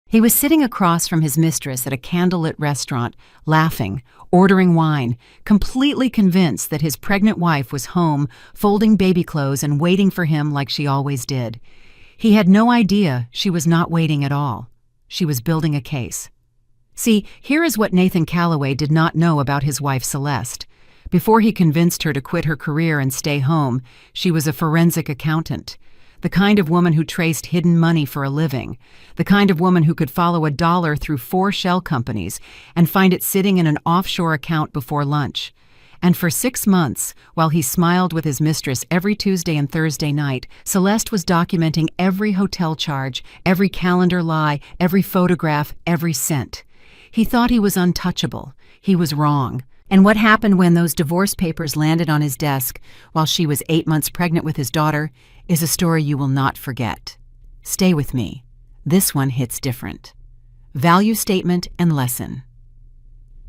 He was sitting across from his mistress at a candlelit restaurant, laughing, ordering wine, completely convinced that his pregnant wife was home, folding baby clothes and waiting for him like she always did. He had no idea she was not waiting at all. She was building a case. See, here is what Nathan Calloway did not know about his wife Celeste. Before he convinced her to quit her career and stay home, she was a forensic accountant. The kind of woman who traced hidden money for a living. The kind of woman who could follow a dollar through 4 shell companies and find it sitting in an offshore account before lunch. And for 6 months, while he smiled with his mistress every Tuesday and Thursday night, Celeste was documenting every hotel charge, every calendar lie, every photograph, every cent. He thought he was untouchable. He was wrong. And what happened when those divorce papers landed on his desk while she was 8 months pregnant with his daughter is a story you will not forget. Stay with me. This one hits different. Value statement and lesson.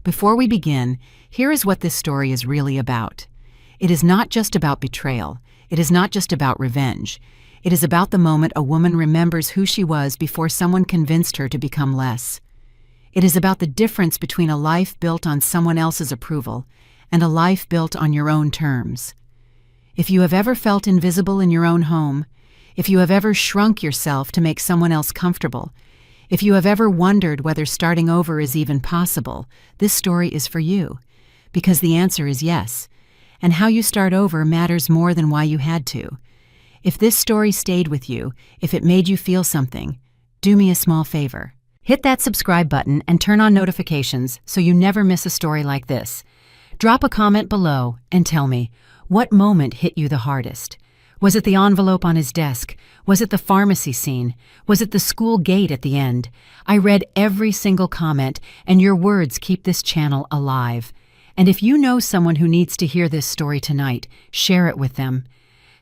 Before we begin, here is what this story is really about. It is not just about betrayal. It is not just about revenge. It is about the moment a woman remembers who she was before someone convinced her to become less. It is about the difference between a life built on someone else's approval and a life built on your own terms. If you have ever felt invisible in your own home, if you have ever shrunk yourself to make someone else comfortable, if you have ever wondered whether starting over is even possible, this story is for you. Because the answer is yes. And how you start over matters more than why you had to. If this story stayed with you, if it made you feel something, do me a small favor. Hit that subscribe button and turn on notifications so you never miss a story like this. Drop a comment below and tell me, what moment hit you the hardest? Was it the envelope on his desk? Was it the pharmacy scene? Was it the school gate at the end? I read every single comment, and your words keep this channel alive. And if you know someone who needs to hear this story tonight, share it with them.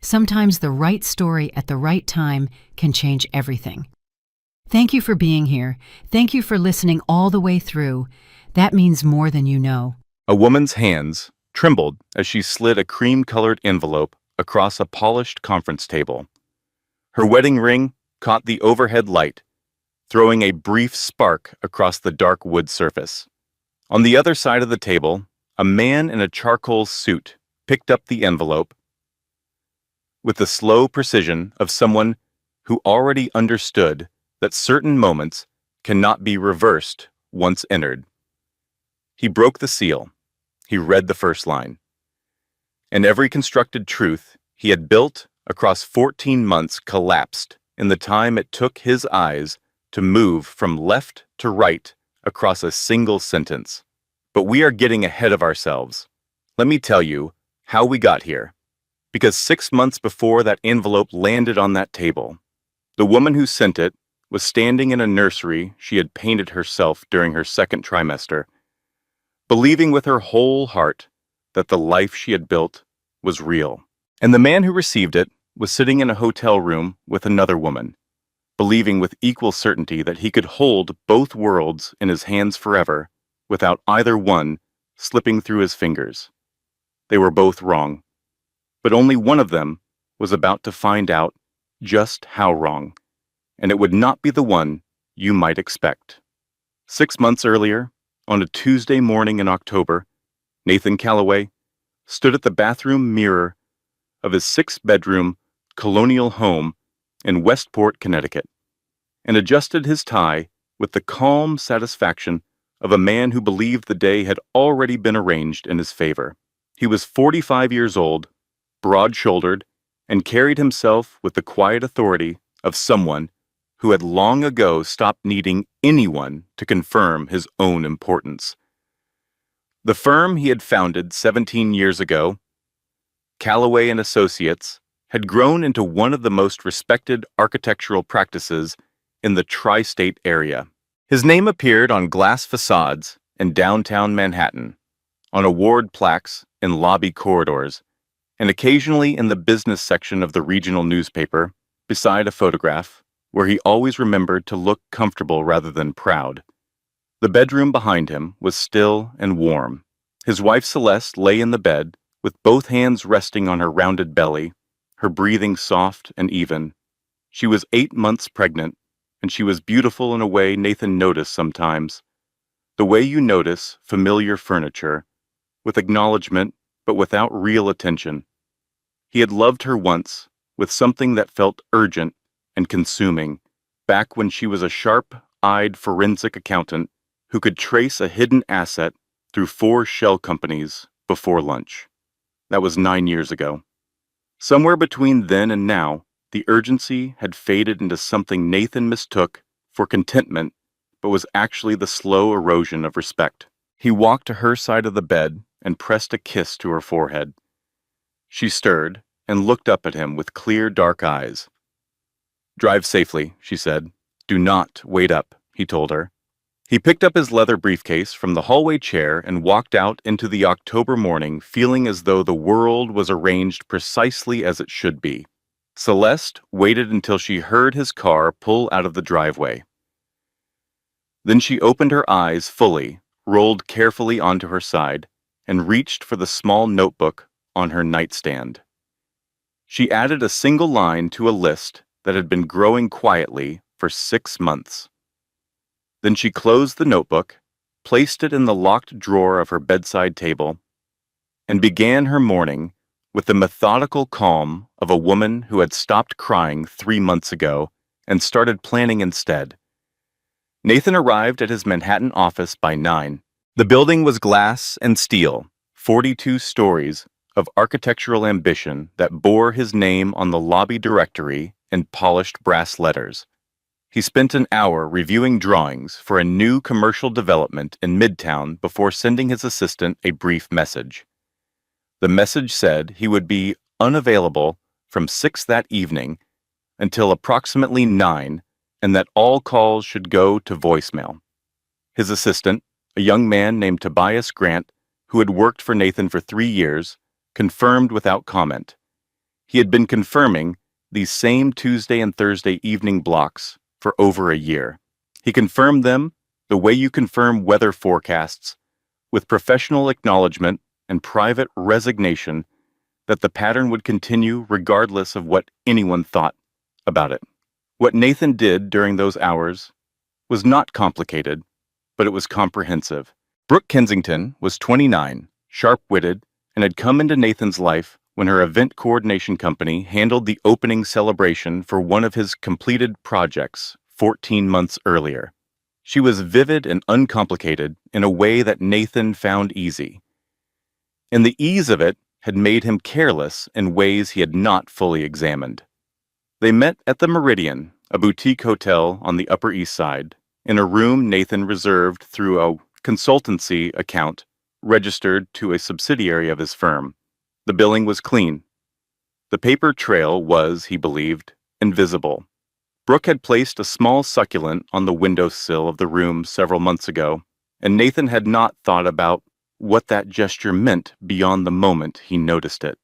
Sometimes the right story at the right time can change everything. Thank you for being here. Thank you for listening all the way through. That means more than you know. A woman's hands trembled as she slid a cream-colored envelope across a polished conference table. Her wedding ring caught the overhead light, throwing a brief spark across the dark wood surface. On the other side of the table, a man in a charcoal suit picked up the envelope with the slow precision of someone who already understood that certain moments cannot be reversed once entered. He broke the seal. He read the first line. And every constructed truth he had built across 14 months collapsed in the time it took his eyes to move from left to right across a single sentence. But we are getting ahead of ourselves. Let me tell you how we got here. Because 6 months before that envelope landed on that table, the woman who sent it was standing in a nursery she had painted herself during her second trimester, believing with her whole heart that the life she had built was real. And the man who received it was sitting in a hotel room with another woman, believing with equal certainty that he could hold both worlds in his hands forever without either one slipping through his fingers. They were both wrong, but only one of them was about to find out just how wrong, and it would not be the one you might expect. 6 months earlier, on a Tuesday morning in October, Nathan Calloway stood at the bathroom mirror of his 6-bedroom colonial home in Westport, Connecticut, and adjusted his tie with the calm satisfaction of a man who believed the day had already been arranged in his favor. He was 45 years old, broad-shouldered, and carried himself with the quiet authority of someone who had long ago stopped needing anyone to confirm his own importance. The firm he had founded 17 years ago, Calloway and Associates, had grown into one of the most respected architectural practices in the tri-state area. His name appeared on glass facades in downtown Manhattan, on award plaques in lobby corridors, and occasionally in the business section of the regional newspaper, beside a photograph where he always remembered to look comfortable rather than proud. The bedroom behind him was still and warm. His wife Celeste lay in the bed, with both hands resting on her rounded belly, her breathing soft and even. She was 8 months pregnant, and she was beautiful in a way Nathan noticed sometimes. The way you notice familiar furniture, with acknowledgement but without real attention. He had loved her once, with something that felt urgent and consuming, back when she was a sharp-eyed forensic accountant who could trace a hidden asset through 4 shell companies before lunch. That was 9 years ago. Somewhere between then and now, the urgency had faded into something Nathan mistook for contentment, but was actually the slow erosion of respect. He walked to her side of the bed and pressed a kiss to her forehead. She stirred and looked up at him with clear, dark eyes. "Drive safely," she said. "Do not wait up," he told her. He picked up his leather briefcase from the hallway chair and walked out into the October morning, feeling as though the world was arranged precisely as it should be. Celeste waited until she heard his car pull out of the driveway. Then she opened her eyes fully, rolled carefully onto her side, and reached for the small notebook on her nightstand. She added a single line to a list that had been growing quietly for 6 months. Then she closed the notebook, placed it in the locked drawer of her bedside table, and began her morning with the methodical calm of a woman who had stopped crying 3 months ago and started planning instead. Nathan arrived at his Manhattan office by 9. The building was glass and steel, 42 stories of architectural ambition that bore his name on the lobby directory in polished brass letters. He spent an hour reviewing drawings for a new commercial development in Midtown before sending his assistant a brief message. The message said he would be unavailable from 6 that evening until approximately 9, and that all calls should go to voicemail. His assistant, a young man named Tobias Grant, who had worked for Nathan for 3 years, confirmed without comment. He had been confirming these same Tuesday and Thursday evening blocks for over a year. He confirmed them the way you confirm weather forecasts, with professional acknowledgement and private resignation that the pattern would continue regardless of what anyone thought about it. What Nathan did during those hours was not complicated, but it was comprehensive. Brooke Kensington was 29, sharp-witted, and had come into Nathan's life when her event coordination company handled the opening celebration for one of his completed projects 14 months earlier. She was vivid and uncomplicated in a way that Nathan found easy. And the ease of it had made him careless in ways he had not fully examined. They met at the Meridian, a boutique hotel on the Upper East Side, in a room Nathan reserved through a consultancy account registered to a subsidiary of his firm. The billing was clean. The paper trail was, he believed, invisible. Brooke had placed a small succulent on the windowsill of the room several months ago, and Nathan had not thought about what that gesture meant beyond the moment he noticed it.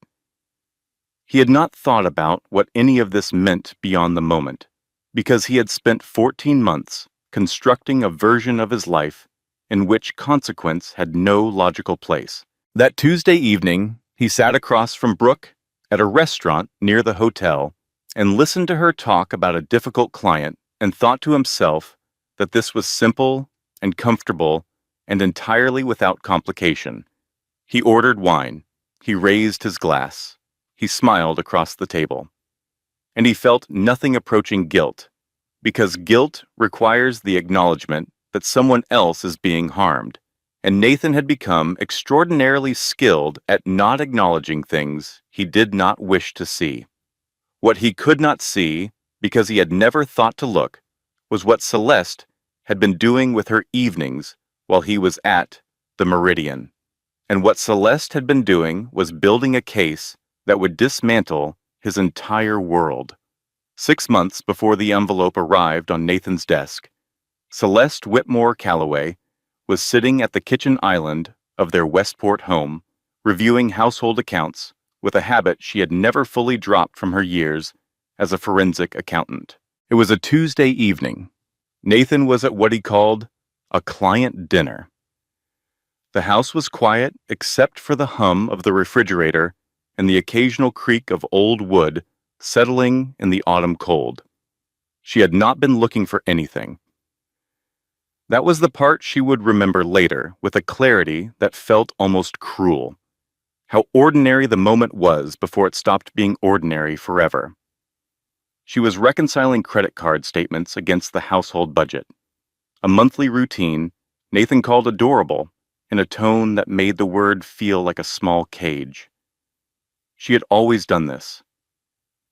He had not thought about what any of this meant beyond the moment, because he had spent 14 months constructing a version of his life in which consequence had no logical place. That Tuesday evening, he sat across from Brooke at a restaurant near the hotel and listened to her talk about a difficult client and thought to himself that this was simple and comfortable and entirely without complication. He ordered wine. He raised his glass. He smiled across the table. And he felt nothing approaching guilt, because guilt requires the acknowledgement that someone else is being harmed, and Nathan had become extraordinarily skilled at not acknowledging things he did not wish to see. What he could not see, because he had never thought to look, was what Celeste had been doing with her evenings while he was at the Meridian. And what Celeste had been doing was building a case that would dismantle his entire world. 6 months before the envelope arrived on Nathan's desk, Celeste Whitmore Calloway was sitting at the kitchen island of their Westport home, reviewing household accounts with a habit she had never fully dropped from her years as a forensic accountant. It was a Tuesday evening. Nathan was at what he called a client dinner. The house was quiet except for the hum of the refrigerator and the occasional creak of old wood settling in the autumn cold. She had not been looking for anything. That was the part she would remember later with a clarity that felt almost cruel. How ordinary the moment was before it stopped being ordinary forever. She was reconciling credit card statements against the household budget. A monthly routine Nathan called adorable in a tone that made the word feel like a small cage. She had always done this.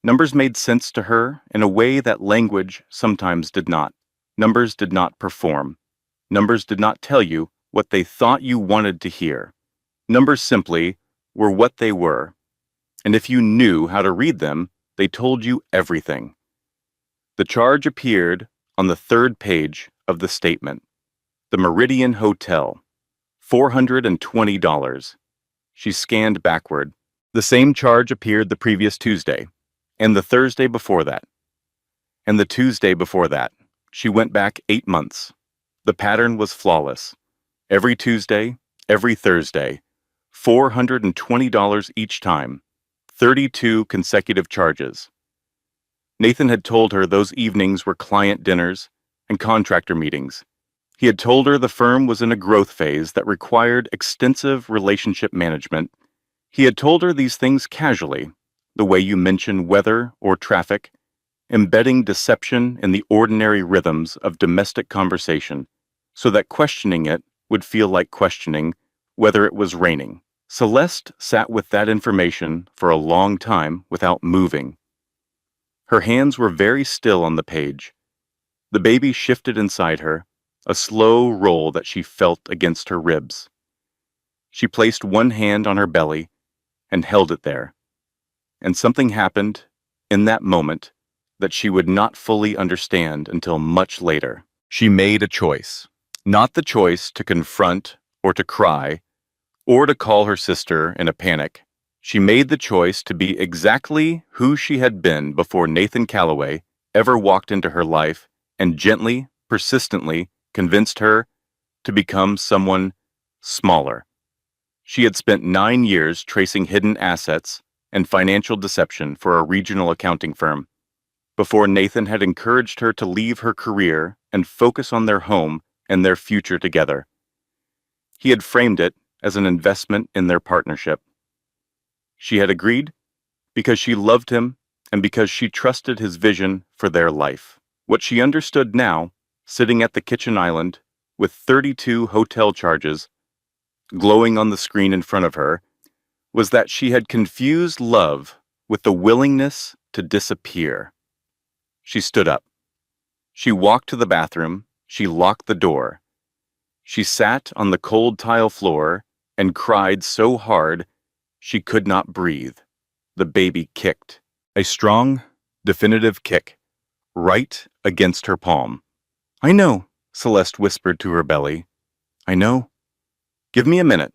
Numbers made sense to her in a way that language sometimes did not. Numbers did not perform. Numbers did not tell you what they thought you wanted to hear. Numbers simply were what they were, and if you knew how to read them, they told you everything. The charge appeared on the third page of the statement. The Meridian Hotel, $420. She scanned backward. The same charge appeared the previous Tuesday, and the Thursday before that, and the Tuesday before that. She went back 8 months. The pattern was flawless. Every Tuesday, every Thursday, $420 each time, 32 consecutive charges. Nathan had told her those evenings were client dinners and contractor meetings. He had told her the firm was in a growth phase that required extensive relationship management. He had told her these things casually, the way you mention weather or traffic, embedding deception in the ordinary rhythms of domestic conversation, so that questioning it would feel like questioning whether it was raining. Celeste sat with that information for a long time without moving. Her hands were very still on the page. The baby shifted inside her, a slow roll that she felt against her ribs. She placed one hand on her belly and held it there. And something happened in that moment that she would not fully understand until much later. She made a choice. Not the choice to confront or to cry or to call her sister in a panic. She made the choice to be exactly who she had been before Nathan Calloway ever walked into her life and gently, persistently convinced her to become someone smaller. She had spent 9 years tracing hidden assets and financial deception for a regional accounting firm before Nathan had encouraged her to leave her career and focus on their home and their future together. He had framed it as an investment in their partnership. She had agreed because she loved him and because she trusted his vision for their life. What she understood now, sitting at the kitchen island with 32 hotel charges glowing on the screen in front of her, was that she had confused love with the willingness to disappear. She stood up. She walked to the bathroom. She locked the door. She sat on the cold tile floor and cried so hard she could not breathe. The baby kicked. A strong, definitive kick, right against her palm. "I know," Celeste whispered to her belly. "I know. Give me a minute."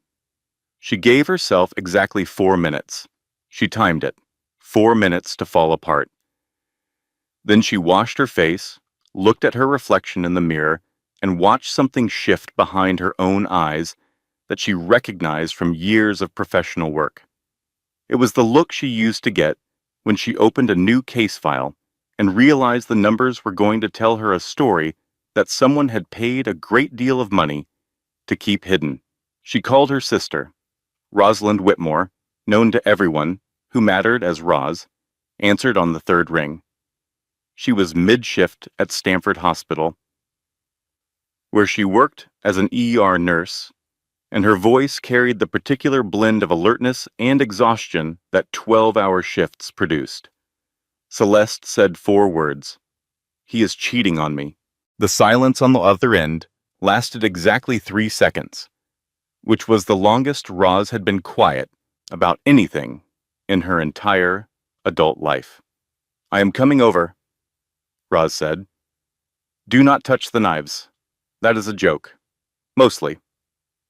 She gave herself exactly 4 minutes. She timed it. 4 minutes to fall apart. Then she washed her face, looked at her reflection in the mirror, and watched something shift behind her own eyes that she recognized from years of professional work. It was the look she used to get when she opened a new case file and realized the numbers were going to tell her a story that someone had paid a great deal of money to keep hidden. She called her sister. Rosalind Whitmore, known to everyone who mattered as Roz, answered on the third ring. She was mid-shift at Stanford Hospital, where she worked as an ER nurse, and her voice carried the particular blend of alertness and exhaustion that 12-hour shifts produced. Celeste said 4 words. "He is cheating on me." The silence on the other end lasted exactly 3 seconds, which was the longest Roz had been quiet about anything in her entire adult life. "I am coming over," Roz said. "Do not touch the knives. That is a joke. Mostly."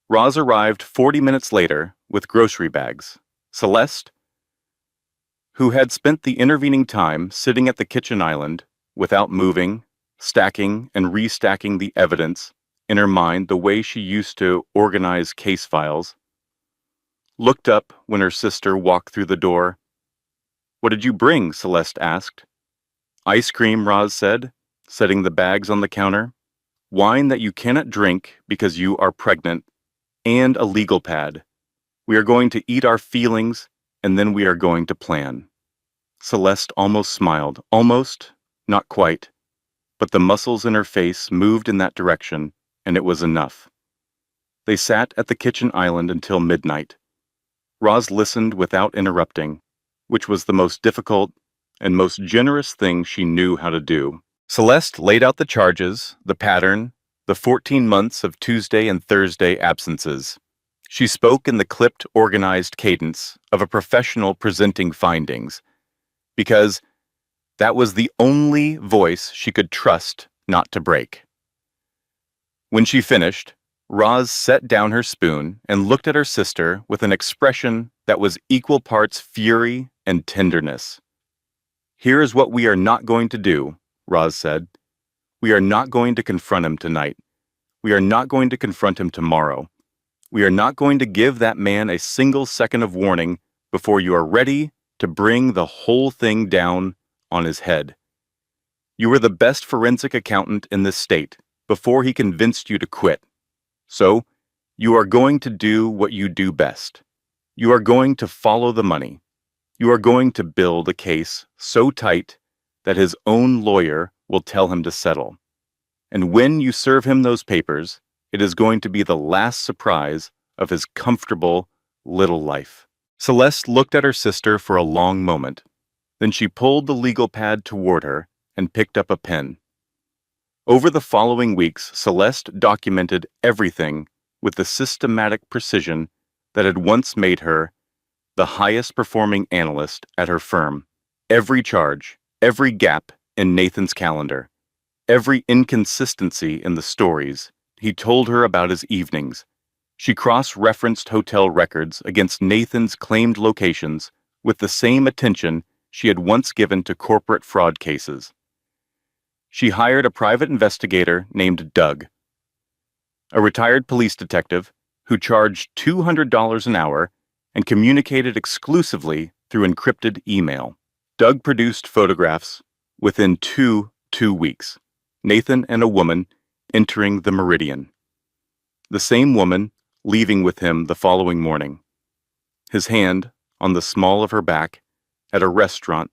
Roz arrived 40 minutes later with grocery bags. Celeste, who had spent the intervening time sitting at the kitchen island without moving, stacking and restacking the evidence in her mind the way she used to organize case files, looked up when her sister walked through the door. "What did you bring?" Celeste asked. Ice cream, Roz said, setting the bags on the counter. Wine that you cannot drink because you are pregnant, and a legal pad. We are going to eat our feelings, and then we are going to plan. Celeste almost smiled. Almost, not quite. But the muscles in her face moved in that direction, and it was enough. They sat at the kitchen island until midnight. Roz listened without interrupting, which was the most difficult and most generous thing she knew how to do. Celeste laid out the charges, the pattern, the 14 months of Tuesday and Thursday absences. She spoke in the clipped, organized cadence of a professional presenting findings, because that was the only voice she could trust not to break. When she finished, Roz set down her spoon and looked at her sister with an expression that was equal parts fury and tenderness. "Here is what we are not going to do," Roz said. "We are not going to confront him tonight. We are not going to confront him tomorrow. We are not going to give that man a single second of warning before you are ready to bring the whole thing down on his head. You were the best forensic accountant in this state before he convinced you to quit. So, you are going to do what you do best. You are going to follow the money. You are going to build a case so tight that his own lawyer will tell him to settle. And when you serve him those papers, it is going to be the last surprise of his comfortable little life." Celeste looked at her sister for a long moment. Then she pulled the legal pad toward her and picked up a pen. Over the following weeks, Celeste documented everything with the systematic precision that had once made her the highest performing analyst at her firm. Every charge, every gap in Nathan's calendar, every inconsistency in the stories he told her about his evenings. She cross-referenced hotel records against Nathan's claimed locations with the same attention she had once given to corporate fraud cases. She hired a private investigator named Doug, a retired police detective who charged $200 an hour and communicated exclusively through encrypted email. Doug produced photographs within two weeks. Nathan and a woman entering the Meridian. The same woman leaving with him the following morning. His hand on the small of her back at a restaurant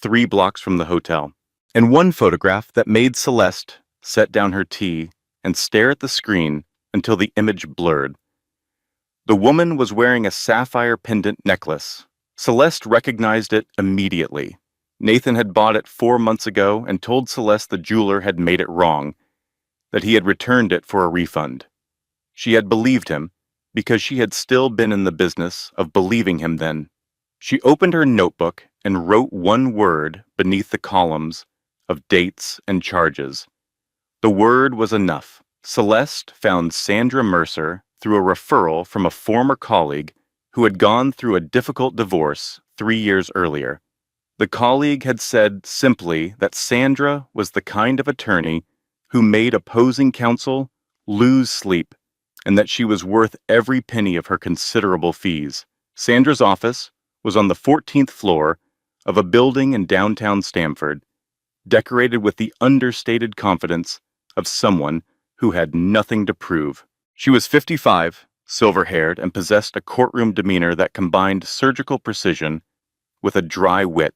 3 blocks from the hotel. And one photograph that made Celeste set down her tea and stare at the screen until the image blurred. The woman was wearing a sapphire pendant necklace. Celeste recognized it immediately. Nathan had bought it 4 months ago and told Celeste the jeweler had made it wrong, that he had returned it for a refund. She had believed him because she had still been in the business of believing him then. She opened her notebook and wrote one word beneath the columns of dates and charges. The word was enough. Celeste found Sandra Mercer through a referral from a former colleague who had gone through a difficult divorce 3 years earlier. The colleague had said simply that Sandra was the kind of attorney who made opposing counsel lose sleep, and that she was worth every penny of her considerable fees. Sandra's office was on the 14th floor of a building in downtown Stamford, decorated with the understated confidence of someone who had nothing to prove. She was 55, silver-haired, and possessed a courtroom demeanor that combined surgical precision with a dry wit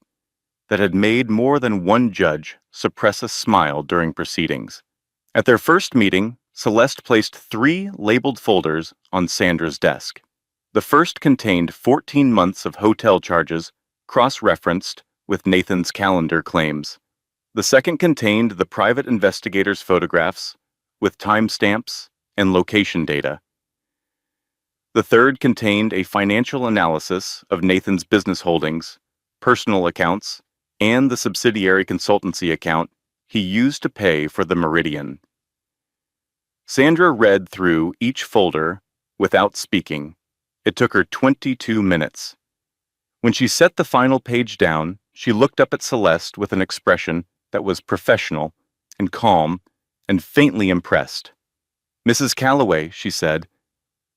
that had made more than one judge suppress a smile during proceedings. At their first meeting, Celeste placed 3 labeled folders on Sandra's desk. The first contained 14 months of hotel charges cross-referenced with Nathan's calendar claims. The second contained the private investigator's photographs with timestamps and location data. The third contained a financial analysis of Nathan's business holdings, personal accounts, and the subsidiary consultancy account he used to pay for the Meridian. Sandra read through each folder without speaking. It took her 22 minutes. When she set the final page down, she looked up at Celeste with an expression that was professional and calm and faintly impressed. "Mrs. Calloway," she said,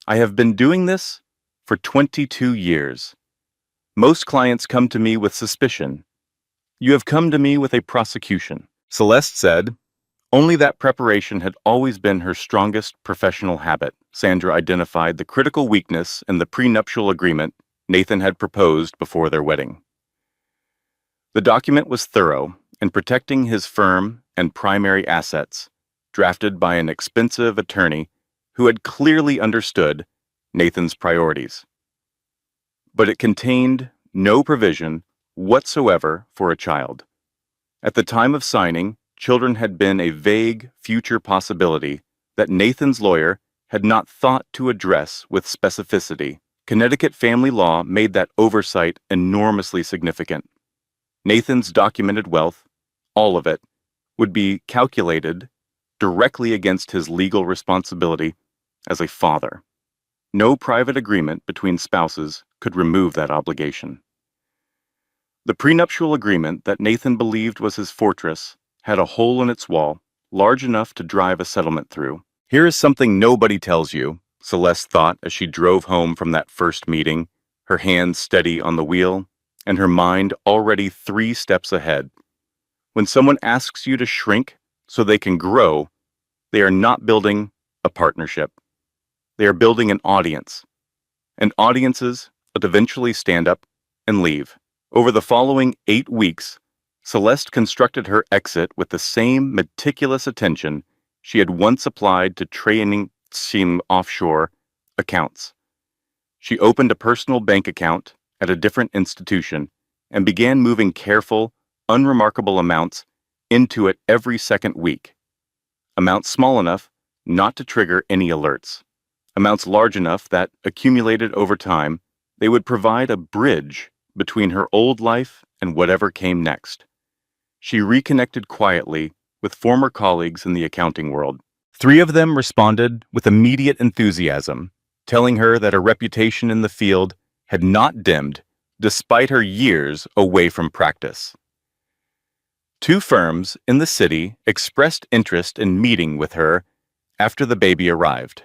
"I have been doing this for 22 years. Most clients come to me with suspicion. "You have come to me with a prosecution." Celeste said, only that preparation had always been her strongest professional habit. Sandra identified the critical weakness in the prenuptial agreement Nathan had proposed before their wedding. The document was thorough in protecting his firm and primary assets, drafted by an expensive attorney who had clearly understood Nathan's priorities. But it contained no provision whatsoever for a child. At the time of signing, children had been a vague future possibility that Nathan's lawyer had not thought to address with specificity. Connecticut family law made that oversight enormously significant. Nathan's documented wealth, all of it, would be calculated directly against his legal responsibility as a father. No private agreement between spouses could remove that obligation. The prenuptial agreement that Nathan believed was his fortress had a hole in its wall large enough to drive a settlement through. Here is something nobody tells you, Celeste thought as she drove home from that first meeting, her hands steady on the wheel, and her mind already 3 steps ahead. When someone asks you to shrink so they can grow, they are not building a partnership. They are building an audience. And audiences would eventually stand up and leave. Over the following 8 weeks, Celeste constructed her exit with the same meticulous attention she had once applied to training offshore accounts. She opened a personal bank account at a different institution and began moving careful, unremarkable amounts into it every second week. Amounts small enough not to trigger any alerts. Amounts large enough that, accumulated over time, they would provide a bridge between her old life and whatever came next. She reconnected quietly with former colleagues in the accounting world. 3 of them responded with immediate enthusiasm, telling her that her reputation in the field had not dimmed despite her years away from practice. 2 firms in the city expressed interest in meeting with her after the baby arrived.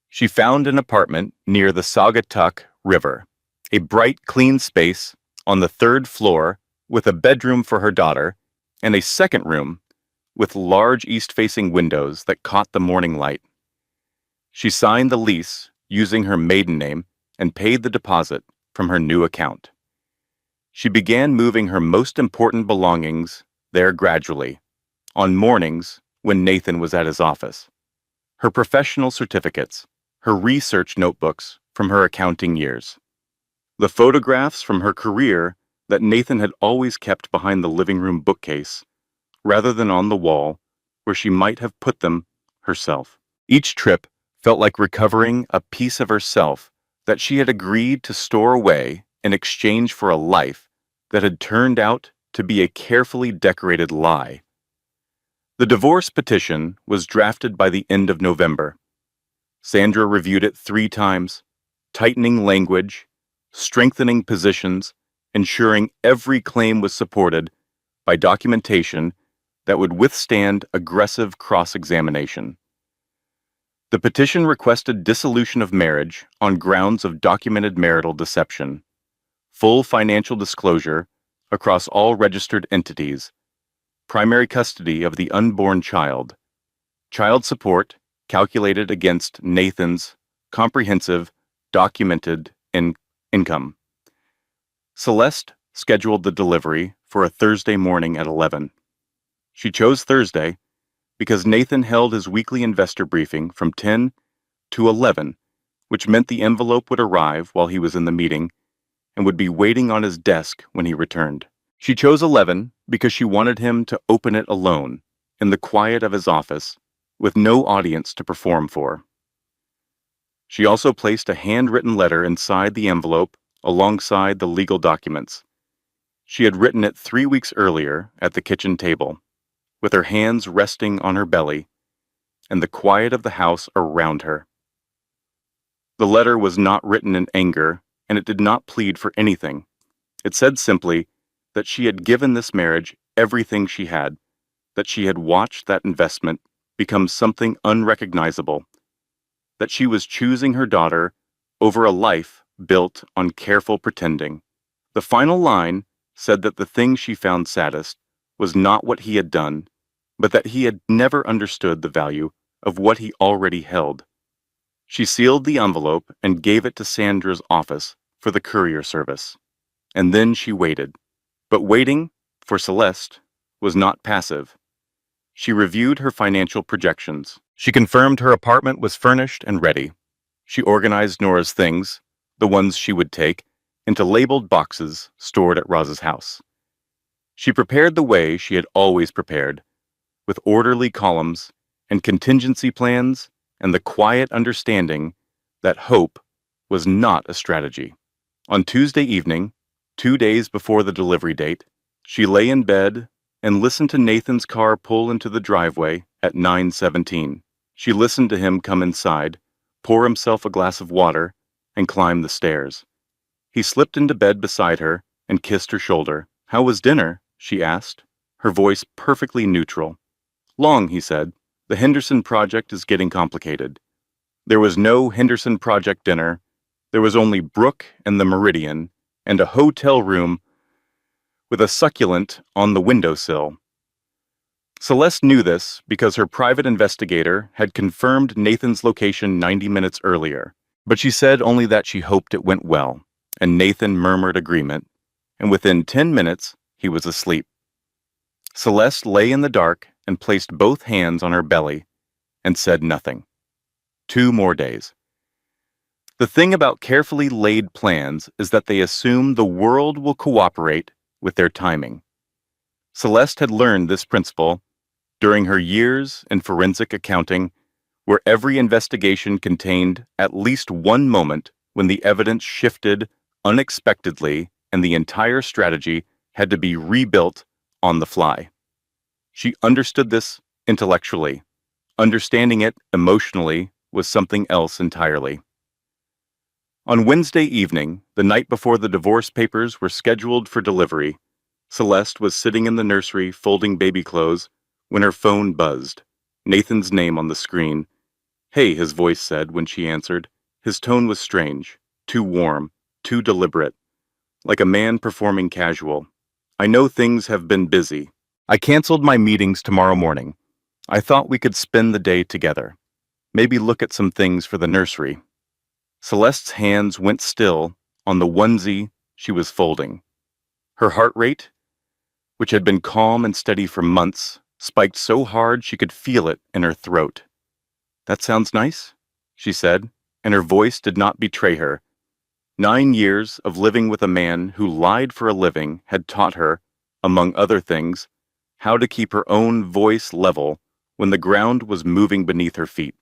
She found an apartment near the Saugatuck River, a bright, clean space on the 3rd floor with a bedroom for her daughter and a second room with large east-facing windows that caught the morning light. She signed the lease using her maiden name and paid the deposit from her new account. She began moving her most important belongings there gradually, on mornings when Nathan was at his office. Her professional certificates, her research notebooks from her accounting years, the photographs from her career that Nathan had always kept behind the living room bookcase, rather than on the wall where she might have put them herself. Each trip felt like recovering a piece of herself that she had agreed to store away in exchange for a life that had turned out to be a carefully decorated lie. The divorce petition was drafted by the end of November. Sandra reviewed it 3 times, tightening language, strengthening positions, ensuring every claim was supported by documentation that would withstand aggressive cross-examination. The petition requested dissolution of marriage on grounds of documented marital deception, full financial disclosure across all registered entities, primary custody of the unborn child, child support calculated against Nathan's comprehensive, documented income. Celeste scheduled the delivery for a Thursday morning at 11. She chose Thursday because Nathan held his weekly investor briefing from 10 to 11, which meant the envelope would arrive while he was in the meeting and would be waiting on his desk when he returned. She chose 11 because she wanted him to open it alone, in the quiet of his office, with no audience to perform for. She also placed a handwritten letter inside the envelope alongside the legal documents. She had written it 3 weeks earlier at the kitchen table, with her hands resting on her belly and the quiet of the house around her. The letter was not written in anger, and it did not plead for anything. It said simply that she had given this marriage everything she had, that she had watched that investment become something unrecognizable, that she was choosing her daughter over a life built on careful pretending. The final line said that the thing she found saddest was not what he had done, but that he had never understood the value of what he already held. She sealed the envelope and gave it to Sandra's office for the courier service. And then she waited. But waiting, for Celeste, was not passive. She reviewed her financial projections. She confirmed her apartment was furnished and ready. She organized Nora's things, the ones she would take, into labeled boxes stored at Roz's house. She prepared the way she had always prepared, with orderly columns and contingency plans and the quiet understanding that hope was not a strategy. On Tuesday evening, 2 days before the delivery date, she lay in bed and listened to Nathan's car pull into the driveway at 9:17. She listened to him come inside, pour himself a glass of water, and climb the stairs. He slipped into bed beside her and kissed her shoulder. "How was dinner?" she asked, her voice perfectly neutral. "Long," he said. "The Henderson Project is getting complicated." There was no Henderson Project dinner. There was only Brooke and the Meridian, and a hotel room with a succulent on the windowsill. Celeste knew this because her private investigator had confirmed Nathan's location 90 minutes earlier, but she said only that she hoped it went well, and Nathan murmured agreement, and within 10 minutes he was asleep. Celeste lay in the dark and placed both hands on her belly and said nothing. 2 more days. The thing about carefully laid plans is that they assume the world will cooperate with their timing. Celeste had learned this principle during her years in forensic accounting, where every investigation contained at least one moment when the evidence shifted unexpectedly and the entire strategy had to be rebuilt on the fly. She understood this intellectually. Understanding it emotionally was something else entirely. On Wednesday evening, the night before the divorce papers were scheduled for delivery, Celeste was sitting in the nursery folding baby clothes when her phone buzzed. Nathan's name on the screen. "Hey," his voice said when she answered. His tone was strange, too warm, too deliberate, like a man performing casual. "I know things have been busy. I canceled my meetings tomorrow morning. I thought we could spend the day together. Maybe look at some things for the nursery." Celeste's hands went still on the onesie she was folding. Her heart rate, which had been calm and steady for months, spiked so hard she could feel it in her throat. "That sounds nice," she said, and her voice did not betray her. 9 years of living with a man who lied for a living had taught her, among other things, how to keep her own voice level when the ground was moving beneath her feet.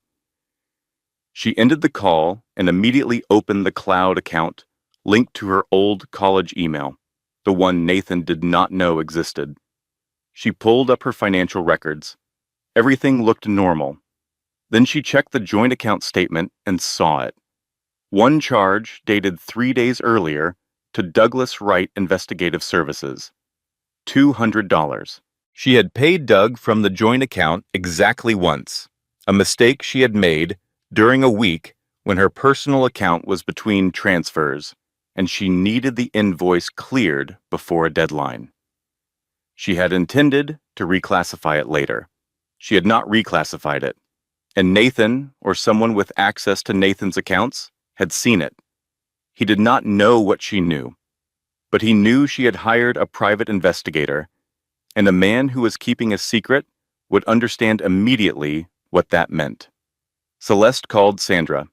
She ended the call and immediately opened the cloud account linked to her old college email, the one Nathan did not know existed. She pulled up her financial records. Everything looked normal. Then she checked the joint account statement and saw it. One charge dated 3 days earlier to Douglas Wright Investigative Services. $200. She had paid Doug from the joint account exactly once, a mistake she had made during a week when her personal account was between transfers, and she needed the invoice cleared before a deadline. She had intended to reclassify it later. She had not reclassified it, and Nathan, or someone with access to Nathan's accounts, had seen it. He did not know what she knew, but he knew she had hired a private investigator, and a man who was keeping a secret would understand immediately what that meant. Celeste called Sandra.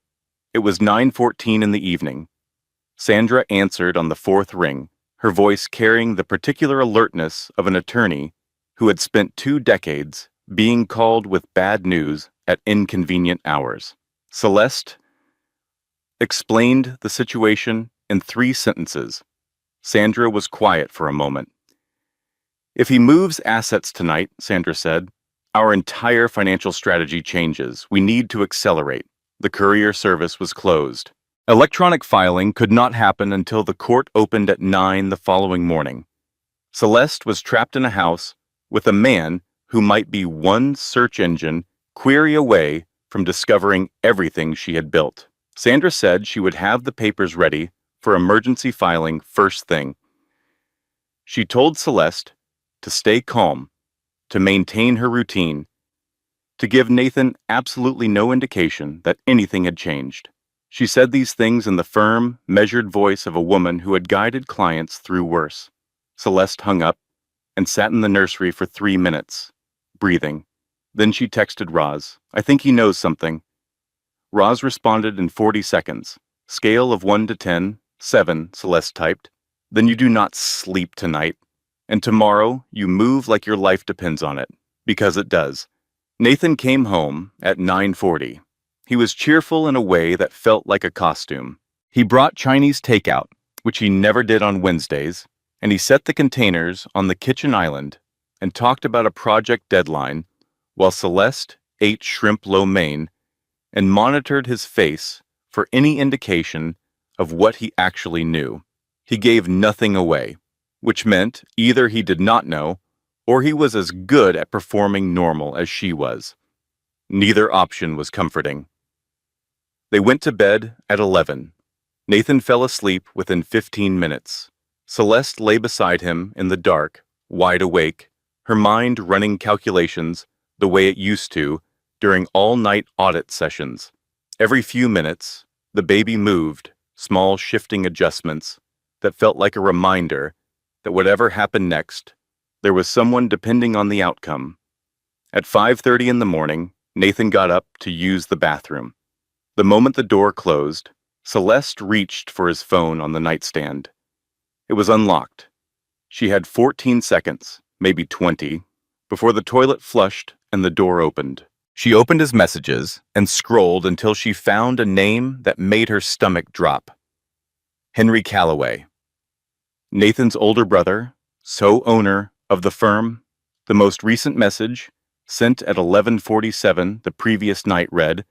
It was 9:14 in the evening. Sandra answered on the 4th ring, her voice carrying the particular alertness of an attorney who had spent 2 decades being called with bad news at inconvenient hours. Celeste explained the situation in 3 sentences. Sandra was quiet for a moment. "If he moves assets tonight," Sandra said, "our entire financial strategy changes. We need to accelerate." The courier service was closed. Electronic filing could not happen until the court opened at 9 the following morning. Celeste was trapped in a house with a man who might be one search engine query away from discovering everything she had built. Sandra said she would have the papers ready for emergency filing first thing. She told Celeste to stay calm, to maintain her routine, to give Nathan absolutely no indication that anything had changed. She said these things in the firm, measured voice of a woman who had guided clients through worse. Celeste hung up and sat in the nursery for 3 minutes, breathing. Then she texted Roz, "I think he knows something." Roz responded in 40 seconds. Scale of 1 to 10, 7, Celeste typed. Then you do not sleep tonight. And tomorrow you move like your life depends on it, because it does. Nathan came home at 9:40. He was cheerful in a way that felt like a costume. He brought Chinese takeout, which he never did on Wednesdays, and he set the containers on the kitchen island and talked about a project deadline while Celeste ate shrimp lo mein and monitored his face for any indication of what he actually knew. He gave nothing away, which meant either he did not know or he was as good at performing normal as she was. Neither option was comforting. They went to bed at 11. Nathan fell asleep within 15 minutes. Celeste lay beside him in the dark, wide awake, her mind running calculations the way it used to during all-night audit sessions. Every few minutes, the baby moved, small shifting adjustments that felt like a reminder that whatever happened next, there was someone depending on the outcome. At 5:30 in the morning, Nathan got up to use the bathroom. The moment the door closed, Celeste reached for his phone on the nightstand. It was unlocked. She had 14 seconds, maybe 20, before the toilet flushed and the door opened. She opened his messages and scrolled until she found a name that made her stomach drop. Henry Calloway. Nathan's older brother, owner of the firm. The most recent message, sent at 11:47 the previous night, read,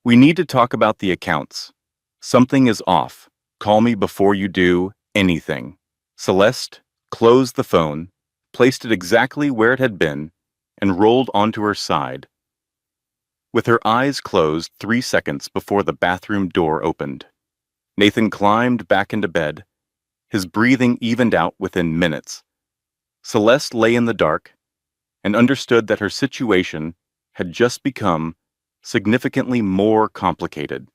"We need to talk about the accounts. Something is off. Call me before you do anything." Celeste closed the phone, placed it exactly where it had been, and rolled onto her side. With her eyes closed 3 seconds before the bathroom door opened, Nathan climbed back into bed. His breathing evened out within minutes. Celeste lay in the dark and understood that her situation had just become significantly more complicated.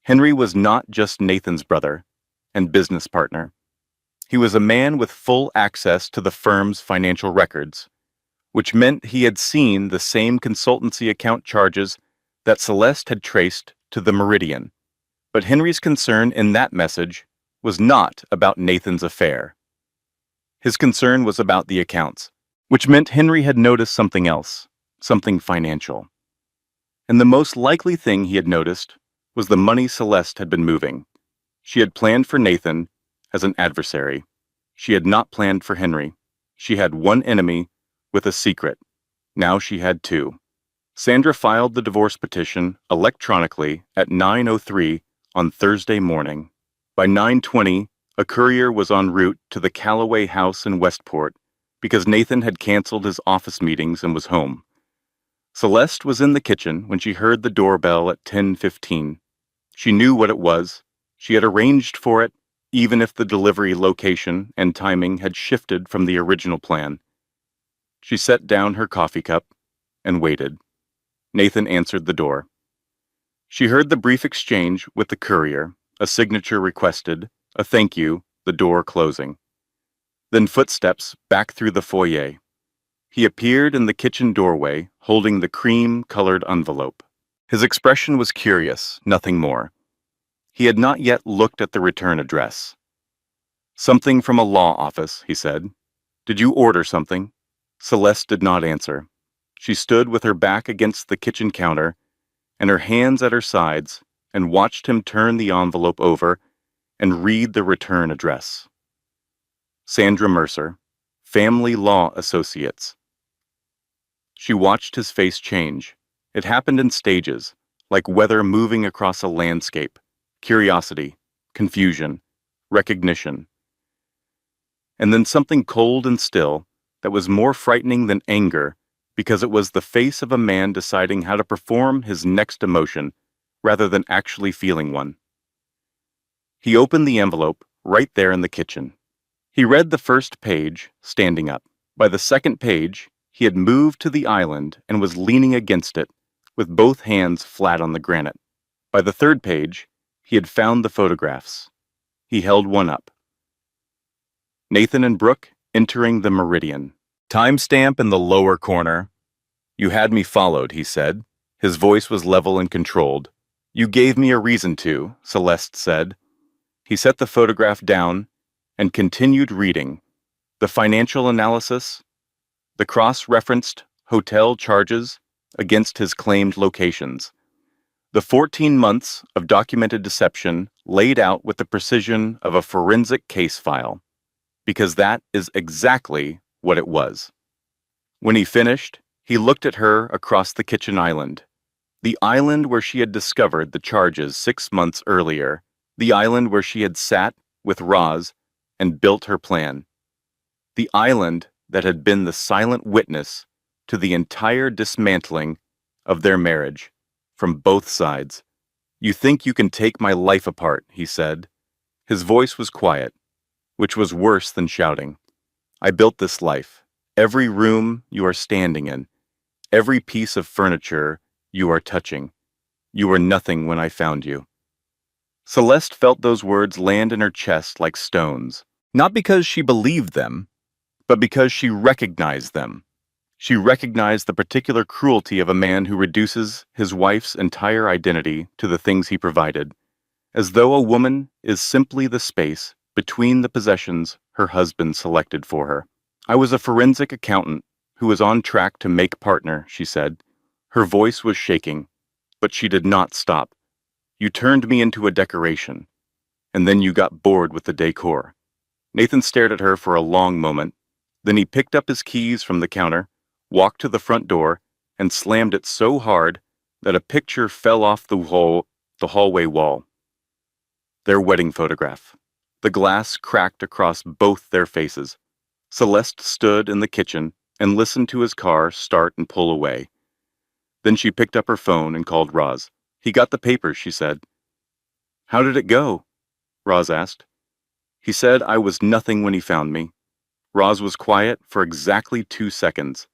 Henry was not just Nathan's brother and business partner. He was a man with full access to the firm's financial records, which meant he had seen the same consultancy account charges that Celeste had traced to the Meridian. But Henry's concern in that message was not about Nathan's affair. His concern was about the accounts, which meant Henry had noticed something else, something financial. And the most likely thing he had noticed was the money Celeste had been moving. She had planned for Nathan as an adversary. She had not planned for Henry. She had one enemy with a secret. Now she had two. Sandra filed the divorce petition electronically at 9:03 on Thursday morning. By 9:20, a courier was en route to the Calloway house in Westport because Nathan had canceled his office meetings and was home. Celeste was in the kitchen when she heard the doorbell at 10:15. She knew what it was. She had arranged for it, even if the delivery location and timing had shifted from the original plan. She set down her coffee cup and waited. Nathan answered the door. She heard the brief exchange with the courier, a signature requested, a thank you, the door closing. Then footsteps back through the foyer. He appeared in the kitchen doorway, holding the cream-colored envelope. His expression was curious, nothing more. He had not yet looked at the return address. "Something from a law office," he said. "Did you order something?" Celeste did not answer. She stood with her back against the kitchen counter and her hands at her sides and watched him turn the envelope over and read the return address. Sandra Mercer, Family Law Associates. She watched his face change. It happened in stages, like weather moving across a landscape. Curiosity, confusion, recognition. And then something cold and still that was more frightening than anger because it was the face of a man deciding how to perform his next emotion rather than actually feeling one. He opened the envelope right there in the kitchen. He read the first page, standing up. By the second page, he had moved to the island and was leaning against it, with both hands flat on the granite. By the third page, he had found the photographs. He held one up. Nathan and Brooke entering the Meridian. Timestamp in the lower corner. You had me followed, he said. His voice was level and controlled. You gave me a reason to, Celeste said. He set the photograph down and continued reading. The financial analysis, the cross-referenced hotel charges against his claimed locations. The 14 months of documented deception laid out with the precision of a forensic case file, because that is exactly what it was. When he finished, he looked at her across the kitchen island. The island where she had discovered the charges 6 months earlier. The island where she had sat with Roz and built her plan. The island that had been the silent witness to the entire dismantling of their marriage, from both sides. You think you can take my life apart, he said. His voice was quiet, which was worse than shouting. I built this life. Every room you are standing in, every piece of furniture you are touching. You were nothing when I found you. Celeste felt those words land in her chest like stones, not because she believed them, but because she recognized them. She recognized the particular cruelty of a man who reduces his wife's entire identity to the things he provided, as though a woman is simply the space between the possessions her husband selected for her. I was a forensic accountant who was on track to make partner, she said. Her voice was shaking, but she did not stop. You turned me into a decoration, and then you got bored with the decor. Nathan stared at her for a long moment. Then he picked up his keys from the counter, walked to the front door, and slammed it so hard that a picture fell off the hallway wall. Their wedding photograph. The glass cracked across both their faces. Celeste stood in the kitchen and listened to his car start and pull away. Then she picked up her phone and called Roz. He got the papers, she said. How did it go? Roz asked. He said I was nothing when he found me. Roz was quiet for exactly 2 seconds.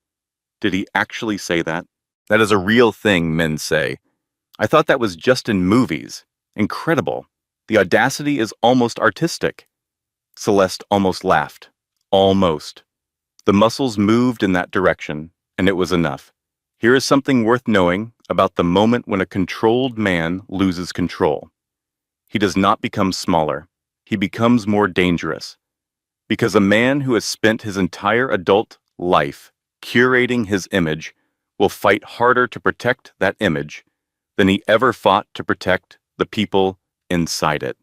Did he actually say that? That is a real thing men say. I thought that was just in movies. Incredible. The audacity is almost artistic. Celeste almost laughed. Almost. The muscles moved in that direction, and it was enough. Here is something worth knowing about the moment when a controlled man loses control. He does not become smaller. He becomes more dangerous. Because a man who has spent his entire adult life curating his image will fight harder to protect that image than he ever fought to protect the people inside it.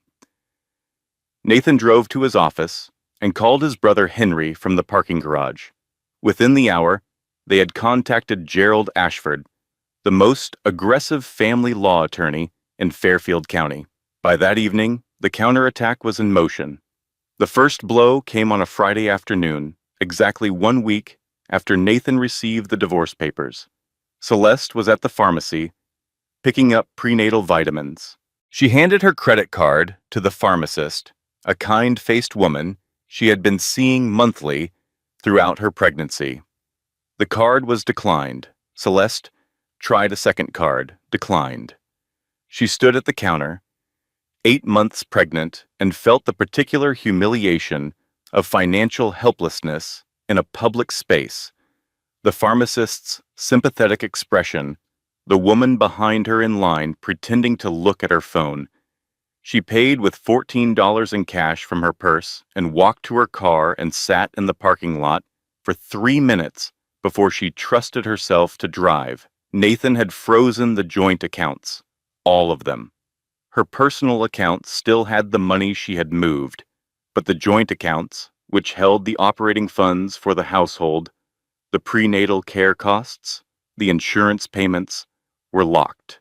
Nathan drove to his office and called his brother Henry from the parking garage. Within the hour, they had contacted Gerald Ashford, the most aggressive family law attorney in Fairfield County. By that evening, the counterattack was in motion. The first blow came on a Friday afternoon, exactly 1 week after Nathan received the divorce papers. Celeste was at the pharmacy, picking up prenatal vitamins. She handed her credit card to the pharmacist, a kind-faced woman she had been seeing monthly throughout her pregnancy. The card was declined. Celeste tried a second card, declined. She stood at the counter, 8 months pregnant, and felt the particular humiliation of financial helplessness in a public space. The pharmacist's sympathetic expression, the woman behind her in line pretending to look at her phone. She paid with $14 in cash from her purse and walked to her car and sat in the parking lot for 3 minutes before she trusted herself to drive. Nathan had frozen the joint accounts, all of them. Her personal accounts still had the money she had moved, but the joint accounts, which held the operating funds for the household, the prenatal care costs, the insurance payments, were locked.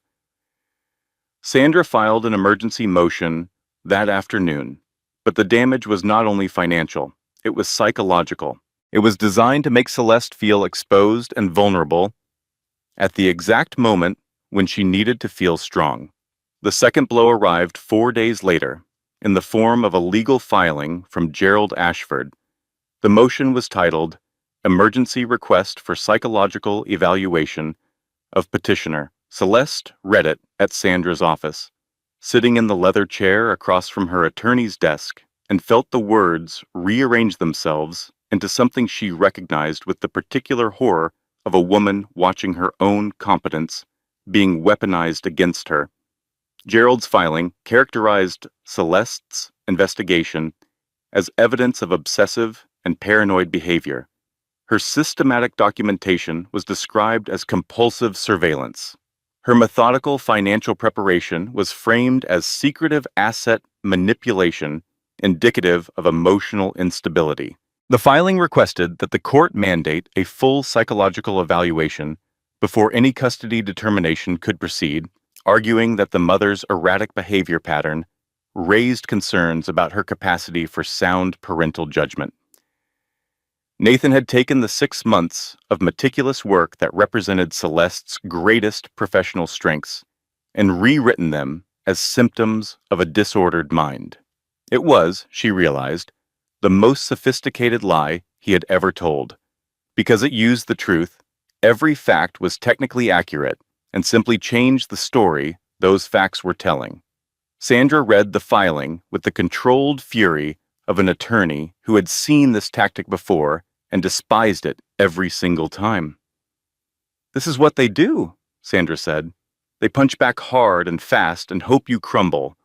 Sandra filed an emergency motion that afternoon, but the damage was not only financial, it was psychological. It was designed to make Celeste feel exposed and vulnerable at the exact moment when she needed to feel strong. The second blow arrived 4 days later. in the form of a legal filing from Gerald Ashford. The motion was titled, Emergency Request for Psychological Evaluation of Petitioner. Celeste read it at Sandra's office, sitting in the leather chair across from her attorney's desk, and felt the words rearrange themselves into something she recognized with the particular horror of a woman watching her own competence being weaponized against her. Gerald's filing characterized Celeste's investigation as evidence of obsessive and paranoid behavior. Her systematic documentation was described as compulsive surveillance. Her methodical financial preparation was framed as secretive asset manipulation indicative of emotional instability. The filing requested that the court mandate a full psychological evaluation before any custody determination could proceed, arguing that the mother's erratic behavior pattern raised concerns about her capacity for sound parental judgment. Nathan had taken the 6 months of meticulous work that represented Celeste's greatest professional strengths and rewritten them as symptoms of a disordered mind. It was, she realized, the most sophisticated lie he had ever told. Because it used the truth, every fact was technically accurate and simply changed the story those facts were telling. Sandra read the filing with the controlled fury of an attorney who had seen this tactic before and despised it every single time. "This is what they do," Sandra said. "They punch back hard and fast and hope you crumble.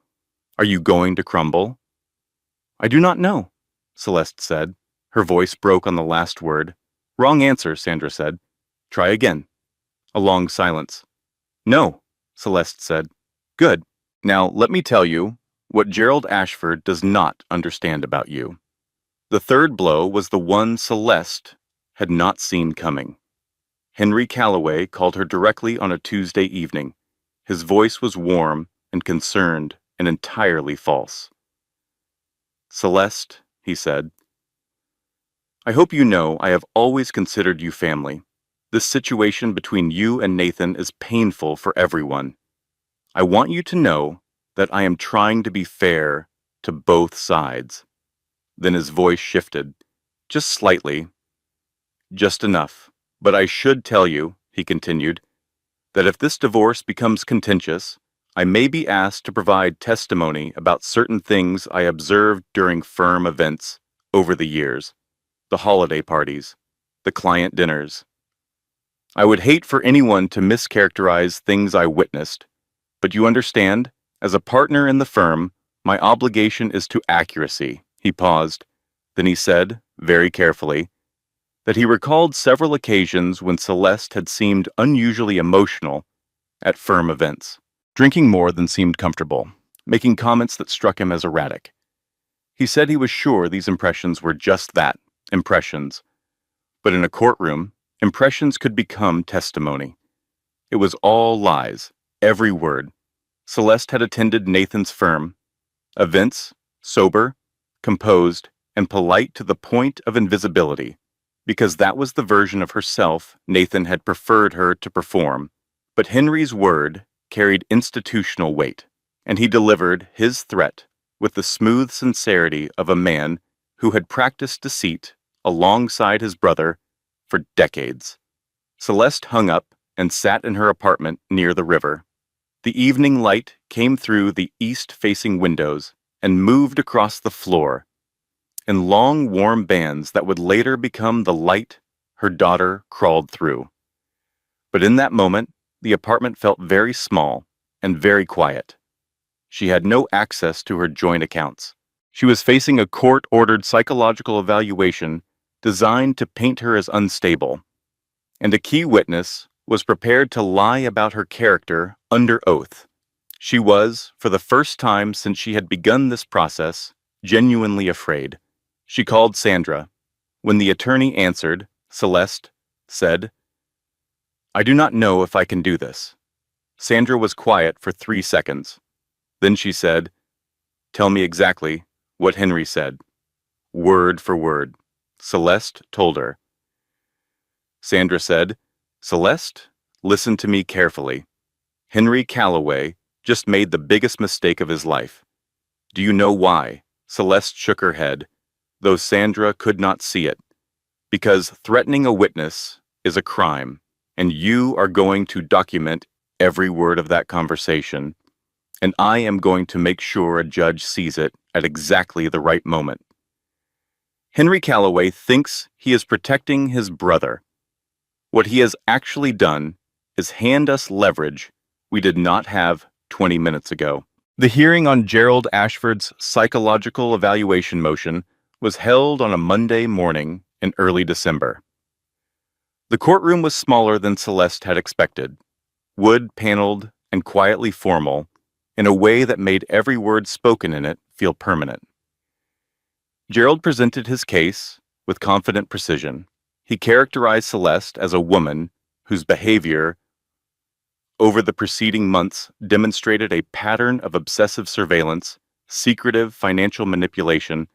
Are you going to crumble?" "I do not know," Celeste said. Her voice broke on the last word. "Wrong answer," Sandra said. "Try again." A long silence. "No," Celeste said. "Good. Now let me tell you what Gerald Ashford does not understand about you." The third blow was the one Celeste had not seen coming. Henry Calloway called her directly on a Tuesday evening. His voice was warm and concerned and entirely false. "Celeste," he said, "I hope you know I have always considered you family. This situation between you and Nathan is painful for everyone. I want you to know that I am trying to be fair to both sides." Then his voice shifted, just slightly, just enough. "But I should tell you," he continued, "that if this divorce becomes contentious, I may be asked to provide testimony about certain things I observed during firm events over the years, the holiday parties, the client dinners. I would hate for anyone to mischaracterize things I witnessed, but you understand, as a partner in the firm, my obligation is to accuracy." He paused. Then he said, very carefully, that he recalled several occasions when Celeste had seemed unusually emotional at firm events, drinking more than seemed comfortable, making comments that struck him as erratic. He said he was sure these impressions were just that, impressions. But in a courtroom, impressions could become testimony. It was all lies, every word. Celeste had attended Nathan's firm. Events, sober, composed, and polite to the point of invisibility, because that was the version of herself Nathan had preferred her to perform. But Henry's word carried institutional weight, and he delivered his threat with the smooth sincerity of a man who had practiced deceit alongside his brother for decades. Celeste hung up and sat in her apartment near the river. The evening light came through the east-facing windows and moved across the floor in long, warm bands that would later become the light her daughter crawled through. But in that moment, the apartment felt very small and very quiet. She had no access to her joint accounts. She was facing a court-ordered psychological evaluation designed to paint her as unstable, and a key witness was prepared to lie about her character under oath. She was, for the first time since she had begun this process, genuinely afraid. She called Sandra. When the attorney answered, Celeste said, "I do not know if I can do this." Sandra was quiet for 3 seconds. Then she said, "Tell me exactly what Henry said." Word for word. Celeste told her. Sandra said, "Celeste, listen to me carefully. Henry Calloway just made the biggest mistake of his life. Do you know why? Celeste shook her head, though Sandra could not see it. Because threatening a witness is a crime, and you are going to document every word of that conversation, and I am going to make sure a judge sees it at exactly the right moment. Henry Calloway thinks he is protecting his brother. What he has actually done is hand us leverage we did not have 20 minutes ago. The hearing on Gerald Ashford's psychological evaluation motion was held on a Monday morning in early December. The courtroom was smaller than Celeste had expected, wood-paneled and quietly formal, in a way that made every word spoken in it feel permanent. Gerald presented his case with confident precision. He characterized Celeste as a woman whose behavior over the preceding months demonstrated a pattern of obsessive surveillance, secretive financial manipulation,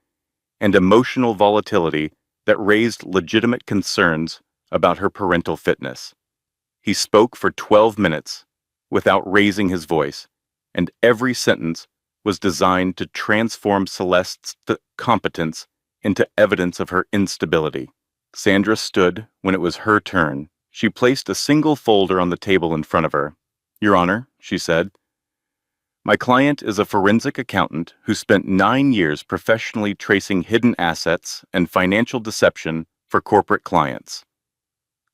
and emotional volatility that raised legitimate concerns about her parental fitness. He spoke for 12 minutes without raising his voice, and every sentence was designed to transform Celeste's competence into evidence of her instability. Sandra stood when it was her turn. She placed a single folder on the table in front of her. "Your Honor," she said, "my client is a forensic accountant who spent 9 years professionally tracing hidden assets and financial deception for corporate clients.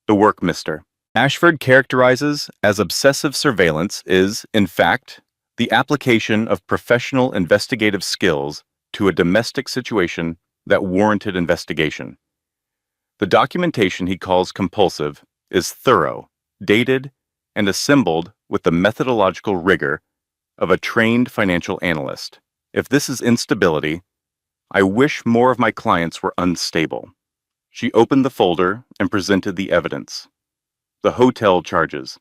The work Mr. Ashford characterizes as obsessive surveillance is, in fact, the application of professional investigative skills to a domestic situation that warranted investigation. The documentation he calls compulsive is thorough, dated, and assembled with the methodological rigor of a trained financial analyst. If this is instability, I wish more of my clients were unstable." She opened the folder and presented the evidence. The hotel charges,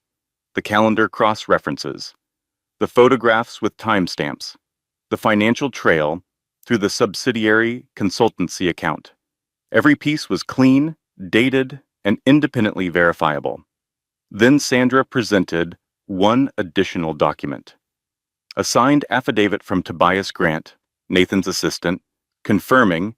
the calendar cross-references, the photographs with timestamps, the financial trail through the subsidiary consultancy account. Every piece was clean, dated, and independently verifiable. Then Sandra presented one additional document. A signed affidavit from Tobias Grant, Nathan's assistant, confirming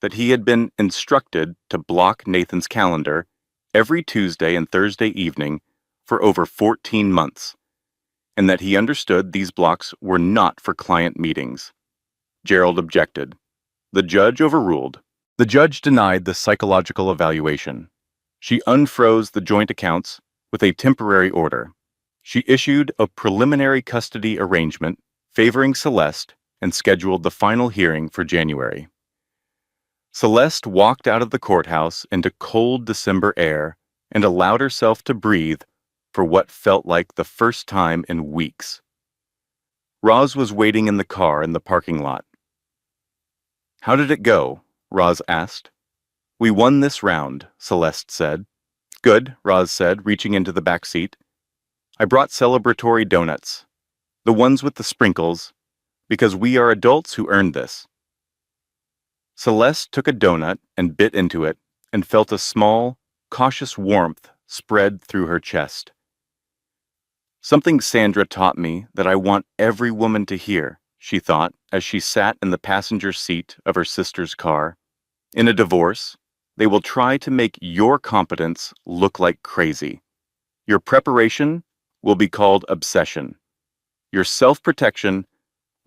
that he had been instructed to block Nathan's calendar every Tuesday and Thursday evening for over 14 months, and that he understood these blocks were not for client meetings. Gerald objected. The judge overruled. The judge denied the psychological evaluation. She unfroze the joint accounts with a temporary order. She issued a preliminary custody arrangement favoring Celeste and scheduled the final hearing for January. Celeste walked out of the courthouse into cold December air and allowed herself to breathe for what felt like the first time in weeks. Roz was waiting in the car in the parking lot. "How did it go?" Roz asked. "We won this round," Celeste said. "Good," Roz said, reaching into the back seat. "I brought celebratory donuts, the ones with the sprinkles, because we are adults who earned this." Celeste took a donut and bit into it and felt a small, cautious warmth spread through her chest. "Something Sandra taught me that I want every woman to hear," she thought as she sat in the passenger seat of her sister's car. "In a divorce, they will try to make your competence look like crazy. Your preparation will be called obsession. Your self-protection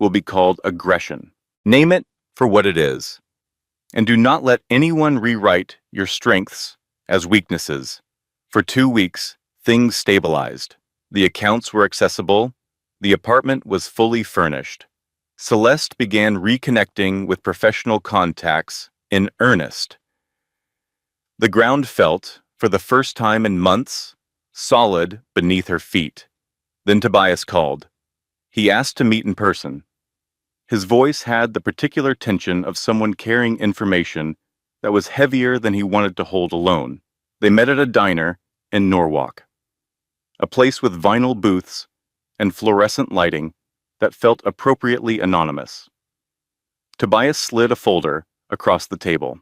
will be called aggression. Name it for what it is. And do not let anyone rewrite your strengths as weaknesses." For 2 weeks, things stabilized. The accounts were accessible. The apartment was fully furnished. Celeste began reconnecting with professional contacts in earnest. The ground felt, for the first time in months, solid beneath her feet. Then Tobias called. He asked to meet in person. His voice had the particular tension of someone carrying information that was heavier than he wanted to hold alone. They met at a diner in Norwalk, a place with vinyl booths and fluorescent lighting that felt appropriately anonymous. Tobias slid a folder across the table.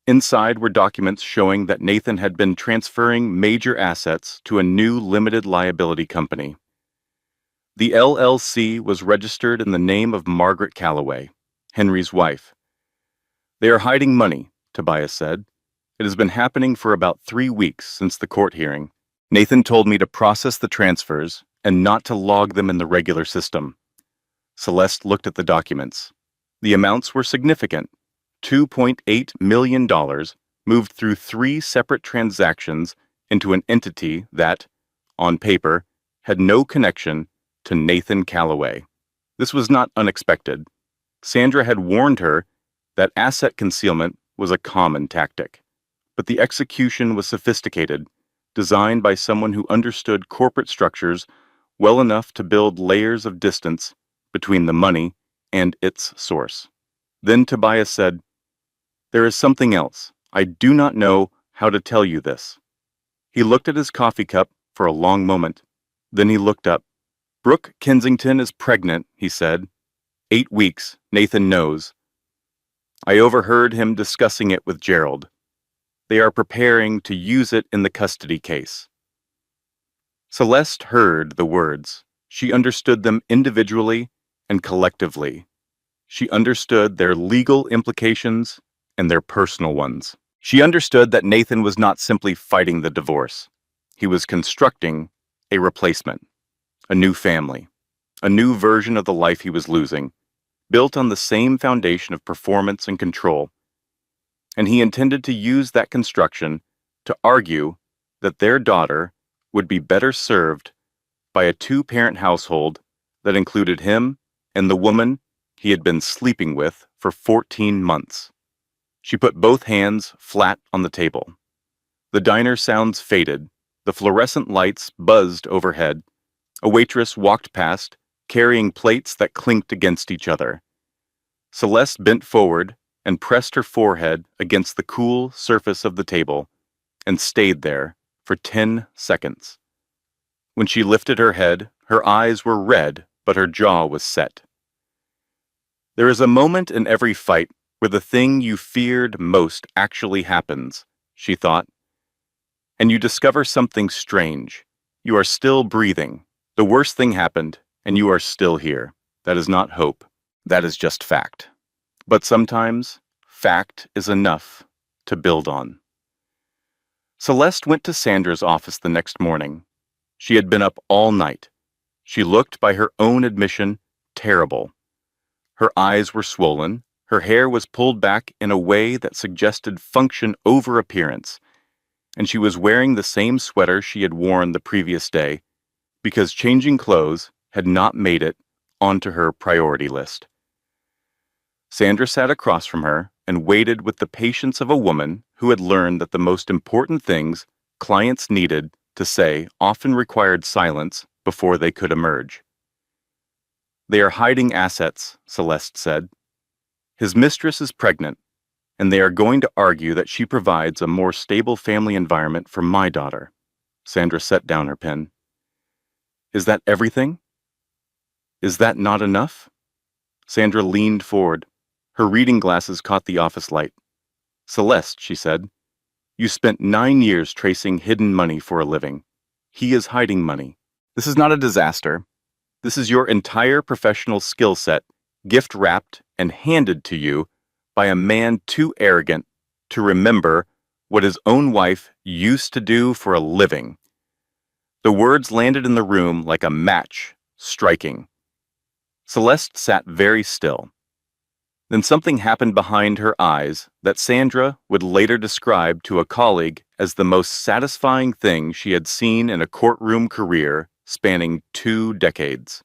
Inside were documents showing that Nathan had been transferring major assets to a new limited liability company. The LLC was registered in the name of Margaret Calloway, Henry's wife. They are hiding money, Tobias said. It has been happening for about 3 weeks since the court hearing. Nathan told me to process the transfers and not to log them in the regular system. Celeste looked at the documents. The amounts were significant. $2.8 million moved through 3 separate transactions into an entity that, on paper, had no connection to Nathan Calloway. This was not unexpected. Sandra had warned her that asset concealment was a common tactic, but the execution was sophisticated, designed by someone who understood corporate structures well enough to build layers of distance between the money and its source. Then Tobias said, "There is something else. I do not know how to tell you this." He looked at his coffee cup for a long moment. Then he looked up. "Brooke Kensington is pregnant," he said. 8 weeks, Nathan knows. I overheard him discussing it with Gerald. They are preparing to use it in the custody case. Celeste heard the words. She understood them individually and collectively. She understood their legal implications and their personal ones. She understood that Nathan was not simply fighting the divorce. He was constructing a replacement, a new family, a new version of the life he was losing, built on the same foundation of performance and control. And he intended to use that construction to argue that their daughter would be better served by a 2-parent household that included him and the woman he had been sleeping with for 14 months. She put both hands flat on the table. The diner sounds faded. The fluorescent lights buzzed overhead. A waitress walked past, carrying plates that clinked against each other. Celeste bent forward and pressed her forehead against the cool surface of the table and stayed there for 10 seconds. When she lifted her head, her eyes were red, but her jaw was set. There is a moment in every fight where the thing you feared most actually happens, she thought. And you discover something strange. You are still breathing. The worst thing happened, and you are still here. That is not hope. That is just fact. But sometimes, fact is enough to build on. Celeste went to Sandra's office the next morning. She had been up all night. She looked, by her own admission, terrible. Her eyes were swollen. Her hair was pulled back in a way that suggested function over appearance, and she was wearing the same sweater she had worn the previous day because changing clothes had not made it onto her priority list. Sandra sat across from her and waited with the patience of a woman who had learned that the most important things clients needed to say often required silence before they could emerge. "They are hiding assets," Celeste said. "His mistress is pregnant, and they are going to argue that she provides a more stable family environment for my daughter." Sandra set down her pen. "Is that everything? Is that not enough?" Sandra leaned forward. Her reading glasses caught the office light. "Celeste," she said, "you spent 9 years tracing hidden money for a living. He is hiding money. This is not a disaster. This is your entire professional skill set, gift-wrapped and handed to you by a man too arrogant to remember what his own wife used to do for a living." The words landed in the room like a match, striking. Celeste sat very still. Then something happened behind her eyes that Sandra would later describe to a colleague as the most satisfying thing she had seen in a courtroom career spanning 2 decades.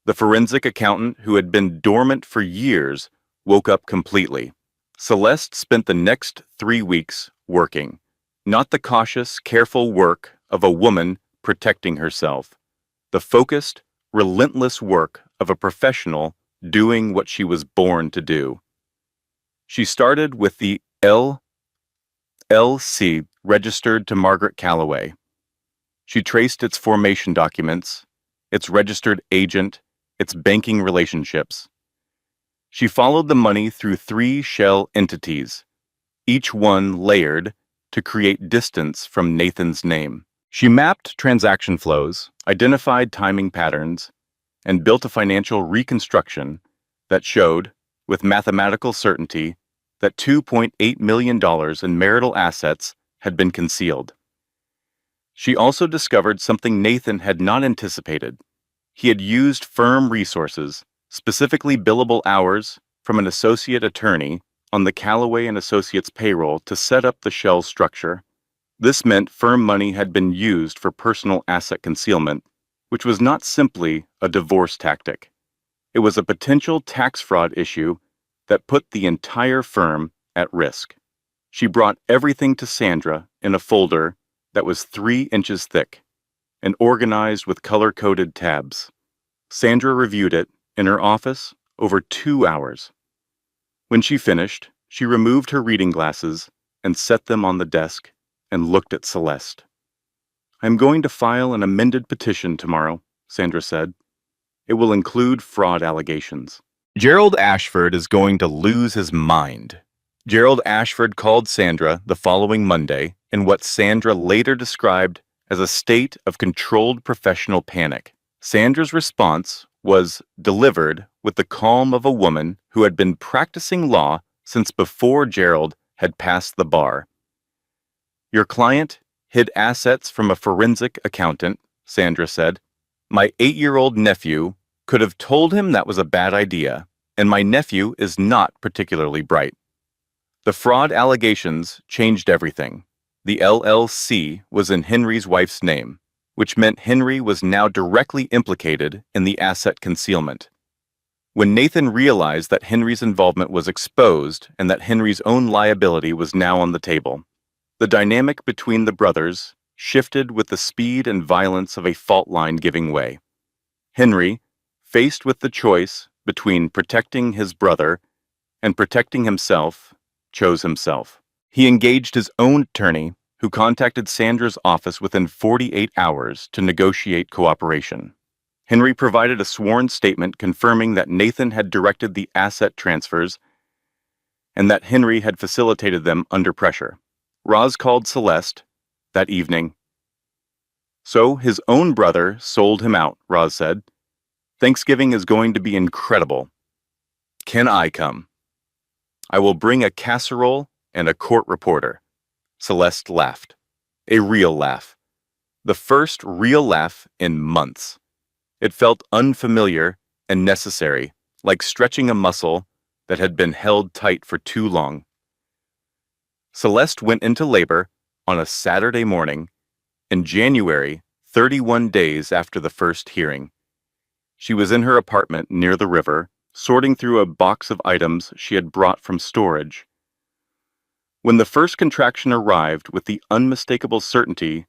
The forensic accountant who had been dormant for years woke up completely. Celeste spent the next 3 weeks working, not the cautious, careful work of a woman protecting herself, the focused, relentless work of a professional doing what she was born to do. She started with the LLC registered to Margaret Calloway. She traced its formation documents, its registered agent, its banking relationships. She followed the money through 3 shell entities, each one layered to create distance from Nathan's name. She mapped transaction flows, identified timing patterns, and built a financial reconstruction that showed, with mathematical certainty, that $2.8 million in marital assets had been concealed. She also discovered something Nathan had not anticipated. He had used firm resources, specifically billable hours from an associate attorney on the Callaway and Associates payroll to set up the shell structure. This meant firm money had been used for personal asset concealment, which was not simply a divorce tactic. It was a potential tax fraud issue that put the entire firm at risk. She brought everything to Sandra in a folder that was 3 inches thick and organized with color-coded tabs. Sandra reviewed it in her office over 2 hours. When she finished, she removed her reading glasses and set them on the desk and looked at Celeste. "I'm going to file an amended petition tomorrow," Sandra said. "It will include fraud allegations." Gerald Ashford is going to lose his mind. Gerald Ashford called Sandra the following Monday in what Sandra later described as a state of controlled professional panic. Sandra's response was delivered with the calm of a woman who had been practicing law since before Gerald had passed the bar. "Your client hid assets from a forensic accountant," Sandra said. "My 8-year-old nephew could have told him that was a bad idea, and my nephew is not particularly bright." The fraud allegations changed everything. The LLC was in Henry's wife's name, which meant Henry was now directly implicated in the asset concealment. When Nathan realized that Henry's involvement was exposed and that Henry's own liability was now on the table, the dynamic between the brothers shifted with the speed and violence of a fault line giving way. Henry, faced with the choice between protecting his brother and protecting himself, chose himself. He engaged his own attorney, who contacted Sandra's office within 48 hours to negotiate cooperation. Henry provided a sworn statement confirming that Nathan had directed the asset transfers and that Henry had facilitated them under pressure. Roz called Celeste that evening. "So his own brother sold him out," Roz said. "Thanksgiving is going to be incredible. Can I come? I will bring a casserole and a court reporter." Celeste laughed. A real laugh. The first real laugh in months. It felt unfamiliar and necessary, like stretching a muscle that had been held tight for too long. Celeste went into labor on a Saturday morning in January, 31 days after the first hearing. She was in her apartment near the river, sorting through a box of items she had brought from storage. When the first contraction arrived with the unmistakable certainty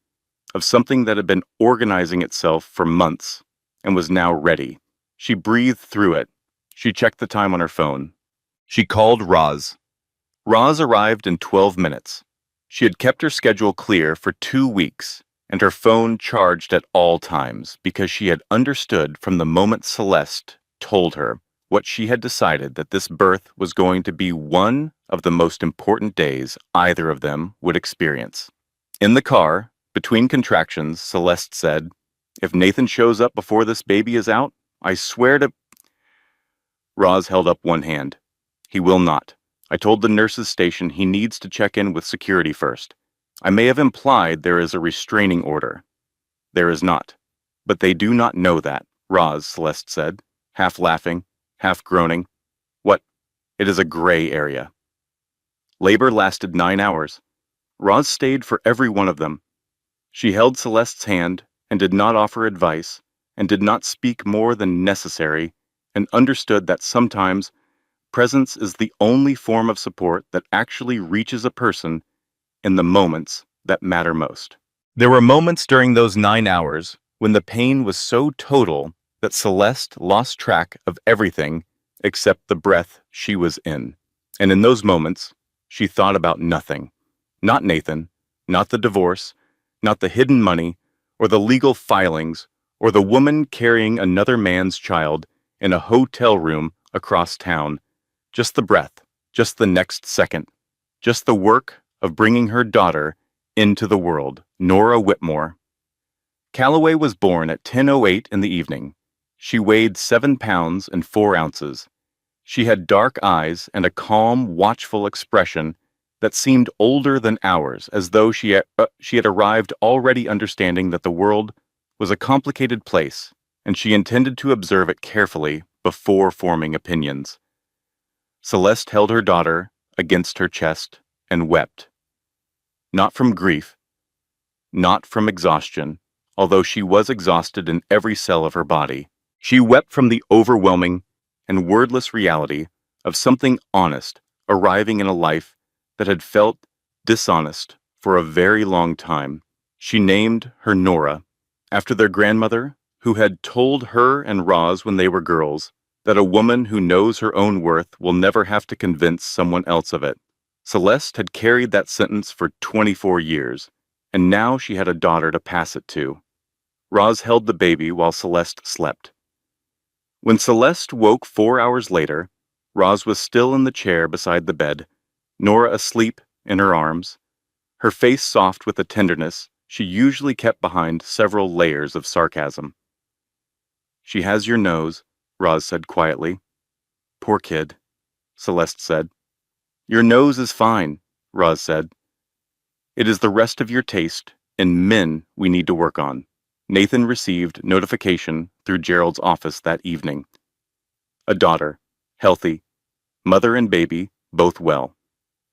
of something that had been organizing itself for months and was now ready, she breathed through it. She checked the time on her phone. She called Roz. Roz arrived in 12 minutes. She had kept her schedule clear for 2 weeks and her phone charged at all times because she had understood from the moment Celeste told her what she had decided, that this birth was going to be one of the most important days either of them would experience. In the car, between contractions, Celeste said, "If Nathan shows up before this baby is out, I swear to—" Roz held up one hand. "He will not. I told the nurses' station he needs to check in with security first. I may have implied there is a restraining order. There is not. But they do not know that," Roz, Celeste said, half laughing, half groaning. "What? It is a gray area." Labor lasted 9 hours. Roz stayed for every one of them. She held Celeste's hand and did not offer advice and did not speak more than necessary, and understood that sometimes presence is the only form of support that actually reaches a person in the moments that matter most. There were moments during those 9 hours when the pain was so total that Celeste lost track of everything except the breath she was in. And in those moments, she thought about nothing. Not Nathan, not the divorce, not the hidden money, or the legal filings, or the woman carrying another man's child in a hotel room across town. Just the breath, just the next second, just the work of bringing her daughter into the world, Nora Whitmore. Callaway was born at 10:08 in the evening. She weighed 7 pounds and 4 ounces. She had dark eyes and a calm, watchful expression that seemed older than ours, as though she had arrived already understanding that the world was a complicated place, and she intended to observe it carefully before forming opinions. Celeste held her daughter against her chest and wept. Not from grief, not from exhaustion, although she was exhausted in every cell of her body. She wept from the overwhelming and wordless reality of something honest arriving in a life that had felt dishonest for a very long time. She named her Nora, after their grandmother, who had told her and Roz when they were girls that a woman who knows her own worth will never have to convince someone else of it. Celeste had carried that sentence for 24 years, and now she had a daughter to pass it to. Roz held the baby while Celeste slept. When Celeste woke 4 hours later, Roz was still in the chair beside the bed, Nora asleep in her arms, her face soft with the tenderness she usually kept behind several layers of sarcasm. "She has your nose," Roz said quietly. "Poor kid," Celeste said. "Your nose is fine," Roz said. "It is the rest of your taste in men we need to work on." Nathan received notification through Gerald's office that evening. A daughter, healthy, mother and baby, both well.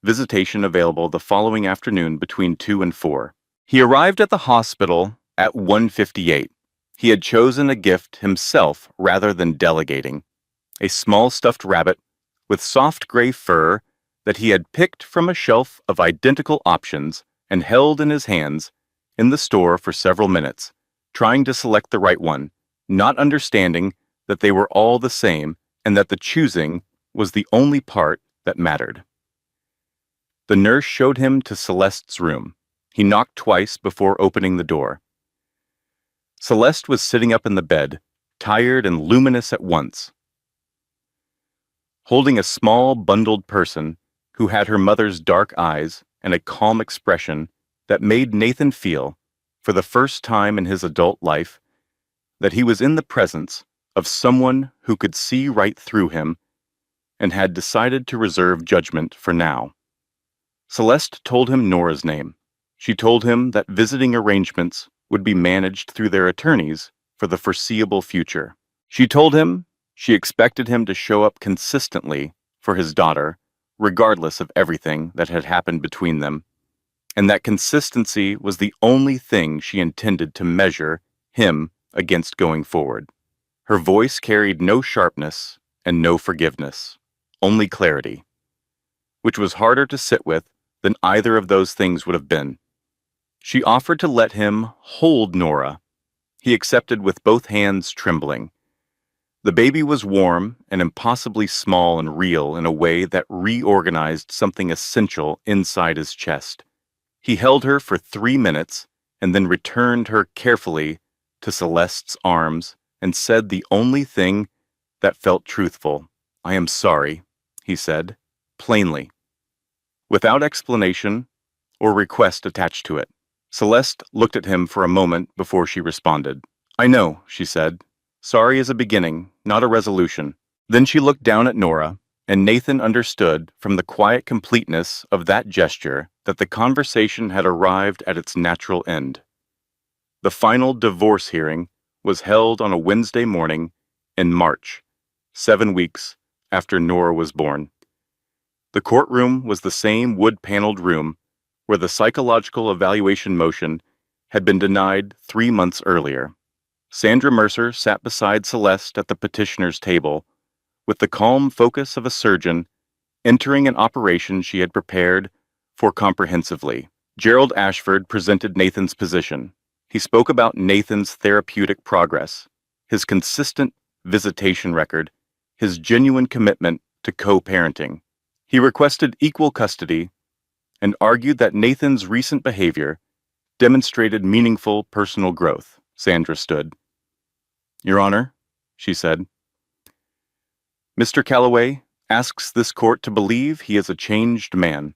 Visitation available the following afternoon between 2 and 4. He arrived at the hospital at 1:58. He had chosen a gift himself rather than delegating. A small stuffed rabbit with soft gray fur that he had picked from a shelf of identical options and held in his hands in the store for several minutes, trying to select the right one, not understanding that they were all the same and that the choosing was the only part that mattered. The nurse showed him to Celeste's room. He knocked twice before opening the door. Celeste was sitting up in the bed, tired and luminous at once, holding a small, bundled person who had her mother's dark eyes and a calm expression that made Nathan feel, for the first time in his adult life, that he was in the presence of someone who could see right through him and had decided to reserve judgment for now. Celeste told him Nora's name. She told him that visiting arrangements would be managed through their attorneys for the foreseeable future. She told him she expected him to show up consistently for his daughter, regardless of everything that had happened between them, and that consistency was the only thing she intended to measure him against going forward. Her voice carried no sharpness and no forgiveness, only clarity, which was harder to sit with than either of those things would have been. She offered to let him hold Nora. He accepted with both hands trembling. The baby was warm and impossibly small and real in a way that reorganized something essential inside his chest. He held her for 3 minutes and then returned her carefully to Celeste's arms and said the only thing that felt truthful. "I am sorry," he said, plainly, without explanation or request attached to it. Celeste looked at him for a moment before she responded. "I know," she said. "Sorry is a beginning, not a resolution." Then she looked down at Nora, and Nathan understood from the quiet completeness of that gesture that the conversation had arrived at its natural end. The final divorce hearing was held on a Wednesday morning in March, 7 weeks after Nora was born. The courtroom was the same wood-paneled room where the psychological evaluation motion had been denied 3 months earlier. Sandra Mercer sat beside Celeste at the petitioner's table, with the calm focus of a surgeon entering an operation she had prepared for comprehensively. Gerald Ashford presented Nathan's position. He spoke about Nathan's therapeutic progress, his consistent visitation record, his genuine commitment to co-parenting. He requested equal custody and argued that Nathan's recent behavior demonstrated meaningful personal growth. Sandra stood. "Your Honor," she said, "Mr. Calloway asks this court to believe he is a changed man.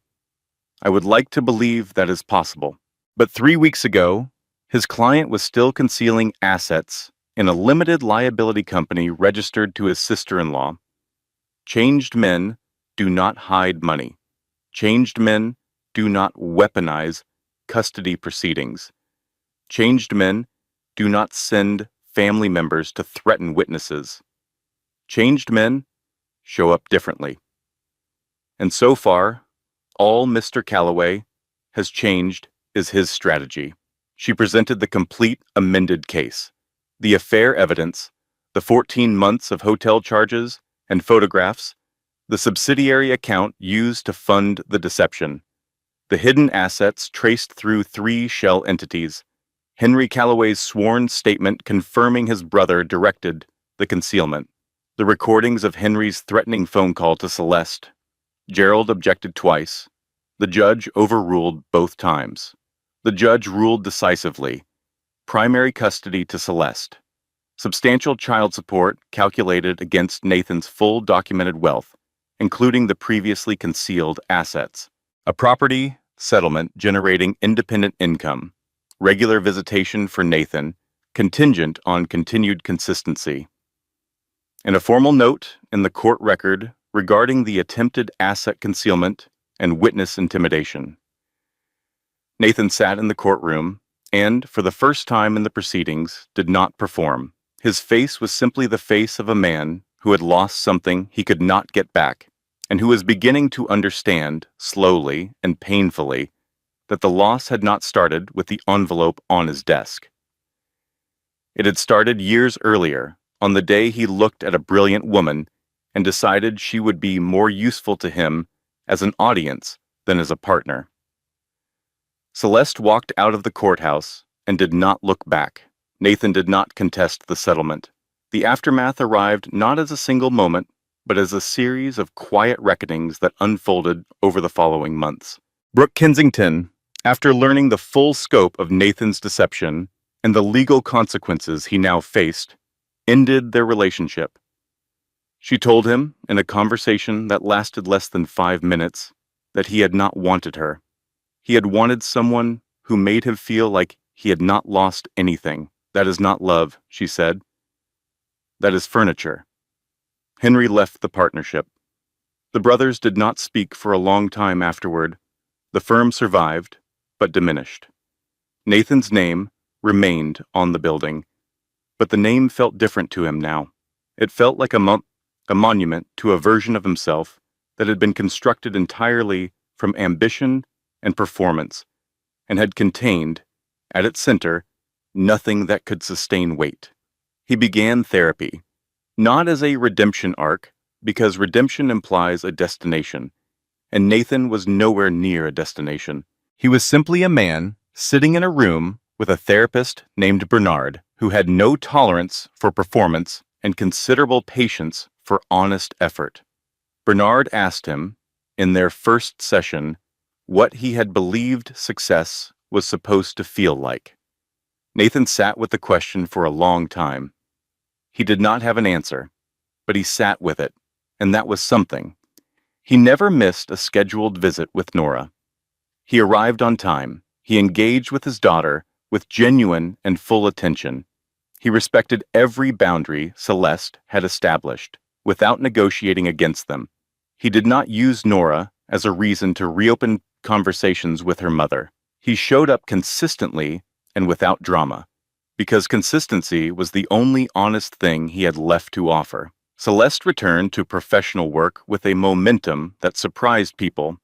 I would like to believe that is possible. But 3 weeks ago, his client was still concealing assets in a limited liability company registered to his sister-in-law. Changed men do not hide money. Changed men do not weaponize custody proceedings. Changed men do not send family members to threaten witnesses. Changed men show up differently. And so far, all Mr. Calloway has changed is his strategy. She presented the complete amended case, the affair evidence, the 14 months of hotel charges and photographs, the subsidiary account used to fund the deception, the hidden assets traced through 3 shell entities, Henry Calloway's sworn statement confirming his brother directed the concealment, the recordings of Henry's threatening phone call to Celeste. Gerald objected twice. The judge overruled both times. The judge ruled decisively. Primary custody to Celeste. Substantial child support calculated against Nathan's full documented wealth, including the previously concealed assets. A property settlement generating independent income. Regular visitation for Nathan, contingent on continued consistency. And a formal note in the court record regarding the attempted asset concealment and witness intimidation. Nathan sat in the courtroom and, for the first time in the proceedings, did not perform. His face was simply the face of a man who had lost something he could not get back, and who was beginning to understand, slowly and painfully, that the loss had not started with the envelope on his desk. It had started years earlier, on the day he looked at a brilliant woman and decided she would be more useful to him as an audience than as a partner. Celeste walked out of the courthouse and did not look back. Nathan did not contest the settlement. The aftermath arrived not as a single moment, but as a series of quiet reckonings that unfolded over the following months. Brooke Kensington, after learning the full scope of Nathan's deception and the legal consequences he now faced, ended their relationship. She told him, in a conversation that lasted less than 5 minutes, that he had not wanted her. He had wanted someone who made him feel like he had not lost anything. That is not love, she said. That is furniture. Henry left the partnership. The brothers did not speak for a long time afterward. The firm survived, but diminished. Nathan's name remained on the building, but the name felt different to him now. It felt like a monument to a version of himself that had been constructed entirely from ambition and performance, and had contained, at its center, nothing that could sustain weight. He began therapy, not as a redemption arc, because redemption implies a destination, and Nathan was nowhere near a destination. He was simply a man sitting in a room with a therapist named Bernard, who had no tolerance for performance and considerable patience for honest effort. Bernard asked him, in their first session, what he had believed success was supposed to feel like. Nathan sat with the question for a long time. He did not have an answer, but he sat with it, and that was something. He never missed a scheduled visit with Nora. He arrived on time. He engaged with his daughter with genuine and full attention. He respected every boundary Celeste had established, without negotiating against them. He did not use Nora as a reason to reopen conversations with her mother. He showed up consistently and without drama, because consistency was the only honest thing he had left to offer. Celeste returned to professional work with a momentum that surprised people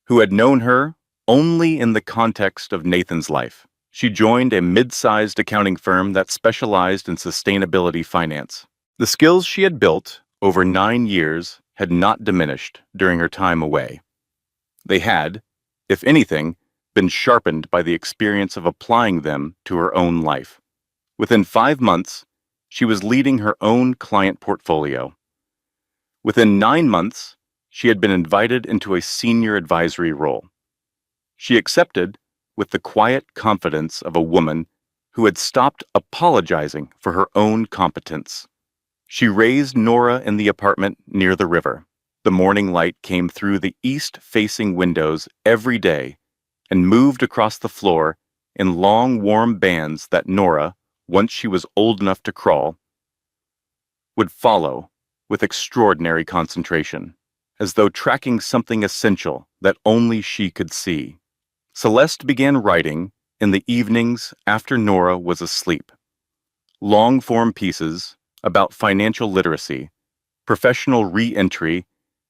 who had known her only in the context of Nathan's life. She joined a mid-sized accounting firm that specialized in sustainability finance. The skills she had built over 9 years had not diminished during her time away. They had, if anything, been sharpened by the experience of applying them to her own life. Within 5 months, she was leading her own client portfolio. Within 9 months, she had been invited into a senior advisory role. She accepted with the quiet confidence of a woman who had stopped apologizing for her own competence. She raised Nora in the apartment near the river. The morning light came through the east-facing windows every day and moved across the floor in long, warm bands that Nora, once she was old enough to crawl, would follow with extraordinary concentration, as though tracking something essential that only she could see. Celeste began writing in the evenings after Nora was asleep. Long-form pieces about financial literacy, professional re-entry,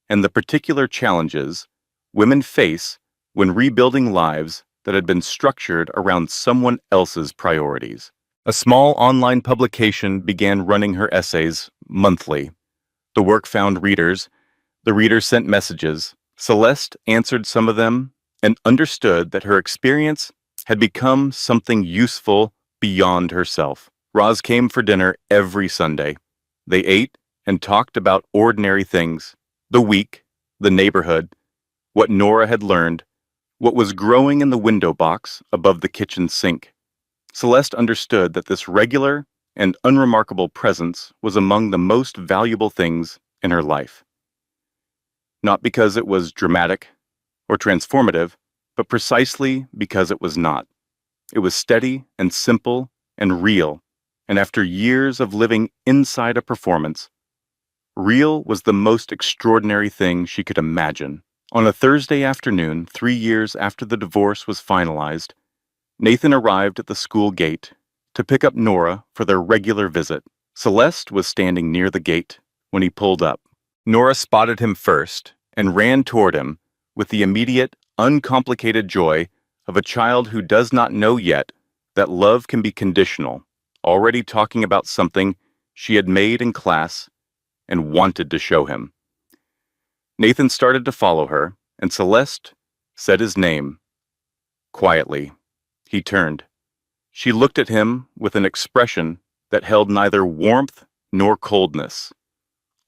and the particular challenges women face when rebuilding lives that had been structured around someone else's priorities. A small online publication began running her essays monthly. The work found readers. The readers sent messages. Celeste answered some of them and understood that her experience had become something useful beyond herself. Roz came for dinner every Sunday. They ate and talked about ordinary things, the week, the neighborhood, what Nora had learned, what was growing in the window box above the kitchen sink. Celeste understood that this regular and unremarkable presence was among the most valuable things in her life. Not because it was dramatic or transformative, but precisely because it was not. It was steady and simple and real, and after years of living inside a performance, real was the most extraordinary thing she could imagine. On a Thursday afternoon, 3 years after the divorce was finalized, Nathan arrived at the school gate to pick up Nora for their regular visit. Celeste was standing near the gate when he pulled up. Nora spotted him first and ran toward him with the immediate, uncomplicated joy of a child who does not know yet that love can be conditional, already talking about something she had made in class and wanted to show him. Nathan started to follow her, and Celeste said his name. Quietly, he turned. She looked at him with an expression that held neither warmth nor coldness,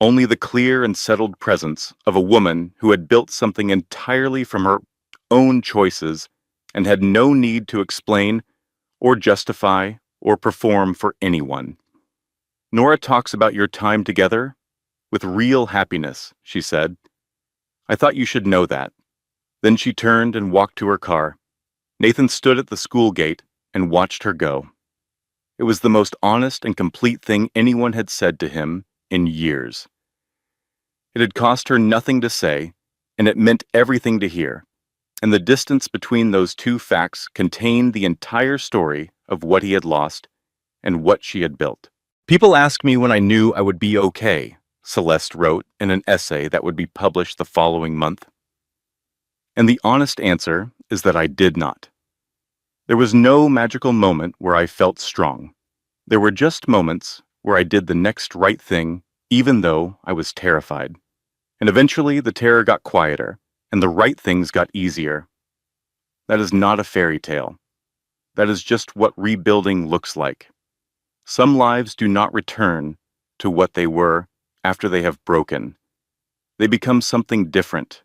only the clear and settled presence of a woman who had built something entirely from her own choices and had no need to explain or justify or perform for anyone. Nora talks about your time together with real happiness, she said. I thought you should know that. Then she turned and walked to her car. Nathan stood at the school gate and watched her go. It was the most honest and complete thing anyone had said to him in years. It had cost her nothing to say, and it meant everything to hear. And the distance between those two facts contained the entire story of what he had lost and what she had built. People ask me when I knew I would be okay, Celeste wrote in an essay that would be published the following month. And the honest answer is that I did not. There was no magical moment where I felt strong. There were just moments where I did the next right thing, even though I was terrified. And eventually the terror got quieter, and the right things got easier. That is not a fairy tale. That is just what rebuilding looks like. Some lives do not return to what they were after they have broken. They become something different,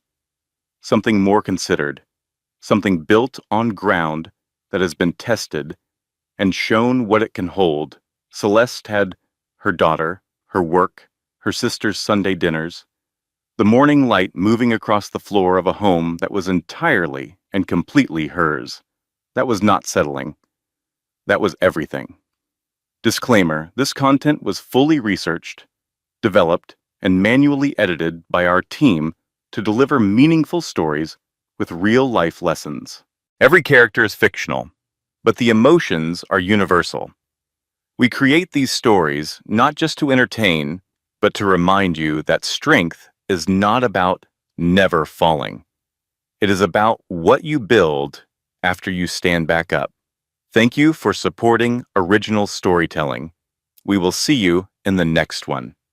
something more considered, something built on ground that has been tested and shown what it can hold. Celeste had her daughter, her work, her sister's Sunday dinners, the morning light moving across the floor of a home that was entirely and completely hers. That was not settling. That was everything. Disclaimer, this content was fully researched, developed, and manually edited by our team to deliver meaningful stories with real-life lessons. Every character is fictional, but the emotions are universal. We create these stories not just to entertain, but to remind you that strength is not about never falling. It is about what you build after you stand back up. Thank you for supporting original storytelling. We will see you in the next one.